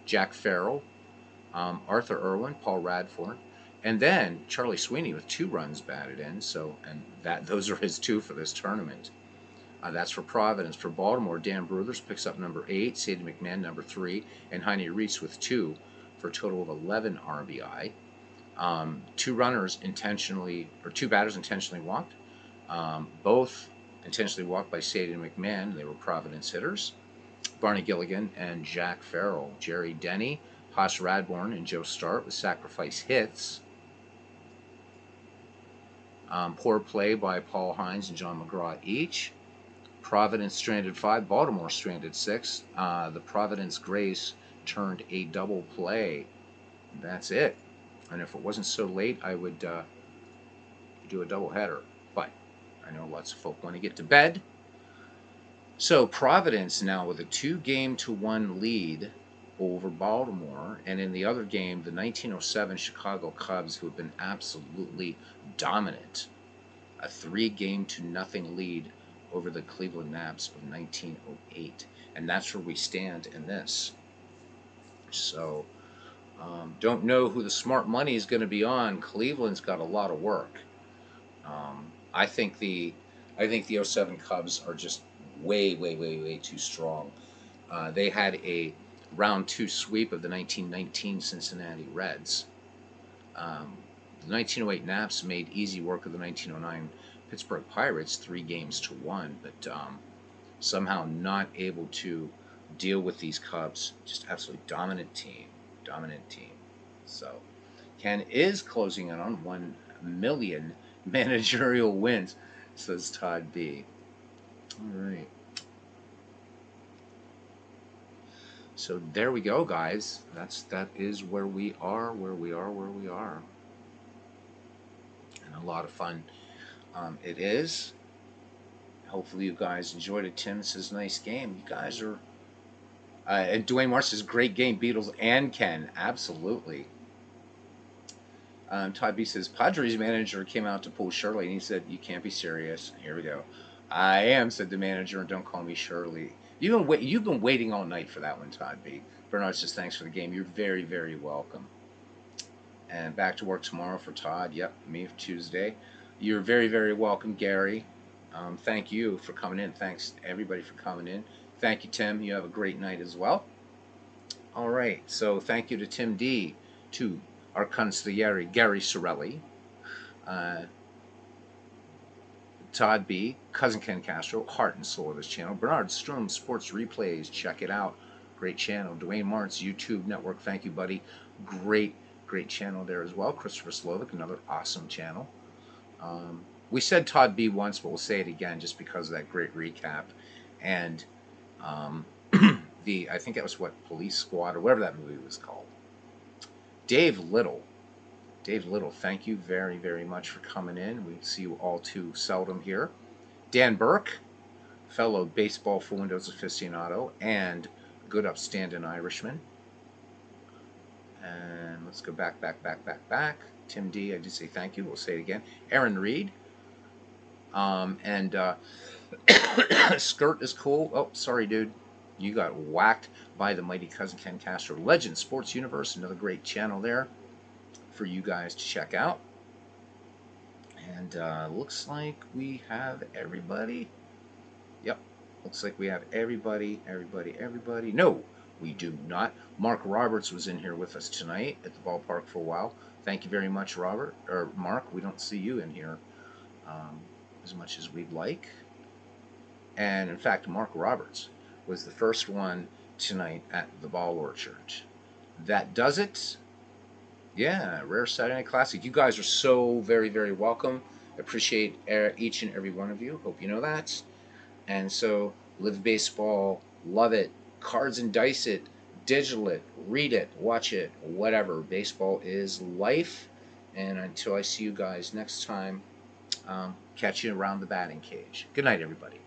Jack Farrell, Arthur Irwin, Paul Radford, and then Charlie Sweeney with 2 runs batted in. Those are his 2 for this tournament. That's for Providence. For Baltimore, Dan Bruthers picks up number 8, Sadie McMahon number 3, and Heine Reitz with 2 for a total of 11 RBI. 2 batters intentionally walked. Both intentionally walked by Sadie McMahon. They were Providence hitters. Barney Gilligan and Jack Farrell. Jerry Denny, Haas Radborn, and Joe Start with sacrifice hits. Poor play by Paul Hines and John McGraw each. Providence stranded 5, Baltimore stranded 6. The Providence Grace turned a double play. That's it. And if it wasn't so late, I would do a double header. But I know lots of folk want to get to bed. So Providence now with a 2-1 lead over Baltimore. And in the other game, the 1907 Chicago Cubs, who have been absolutely dominant, a 3-0 lead over the Cleveland Naps of 1908. And that's where we stand in this. So, don't know who the smart money is going to be on. Cleveland's got a lot of work. I think the 07 Cubs are just way too strong. They had a round 2 sweep of the 1919 Cincinnati Reds. The 1908 Naps made easy work of the 1909 Pittsburgh Pirates 3-1, but somehow not able to deal with these Cubs. Just absolutely dominant team. So Ken is closing in on 1 million managerial wins, says Todd B. All right. So there we go, guys. That is where we are. And a lot of fun. It is. Hopefully you guys enjoyed it. Tim says nice game. You guys are. And Dwayne Marsh says great game. Beatles and Ken, absolutely. Todd B says Padres manager came out to pull Shirley, and he said, "You can't be serious." Here we go. I am, said the manager, and don't call me Shirley. You've been waiting all night for that one, Todd B. Bernard says thanks for the game. You're very welcome. And back to work tomorrow for Todd. Yep, me for Tuesday. You're very welcome, Gary. Thank you for coming in. Thanks everybody for coming in. Thank you, Tim. You have a great night as well. All right. So thank you to Tim D, to our consigliere Gary Sorelli, Todd B, Cousin Ken Castro, heart and soul of this channel. Bernard Strom Sports Replays. Check it out. Great channel. Dwayne Martz YouTube Network. Thank you, buddy. Great channel there as well. Christopher Slovic, another awesome channel. We said Todd B once, but we'll say it again just because of that great recap. And I think that was Police Squad or whatever that movie was called. Dave Little, thank you very much for coming in. We see you all too seldom here. Dan Burke, fellow baseball for Windows aficionado and good upstanding Irishman. And let's go back. Tim D, I did say thank you. We'll say it again. Aaron Reed. Skirt is cool. Oh, sorry, dude. You got whacked by the mighty Cousin Ken Castro. Legend Sports Universe, another great channel there for you guys to check out. And looks like we have everybody. Yep, looks like we have everybody. No, we do not. Mark Roberts was in here with us tonight at the ballpark for a while. Thank you very much, Mark. We don't see you in here as much as we'd like. And in fact, Mark Roberts was the first one tonight at the Ball Orchard. That does it. Yeah, Rare Saturday Night Classic. You guys are so very welcome. Appreciate each and every one of you. Hope you know that. And so, live baseball, love it, cards and dice it, digital it, read it, watch it, whatever. Baseball is life. And until I see you guys next time, catch you around the batting cage. Good night, everybody.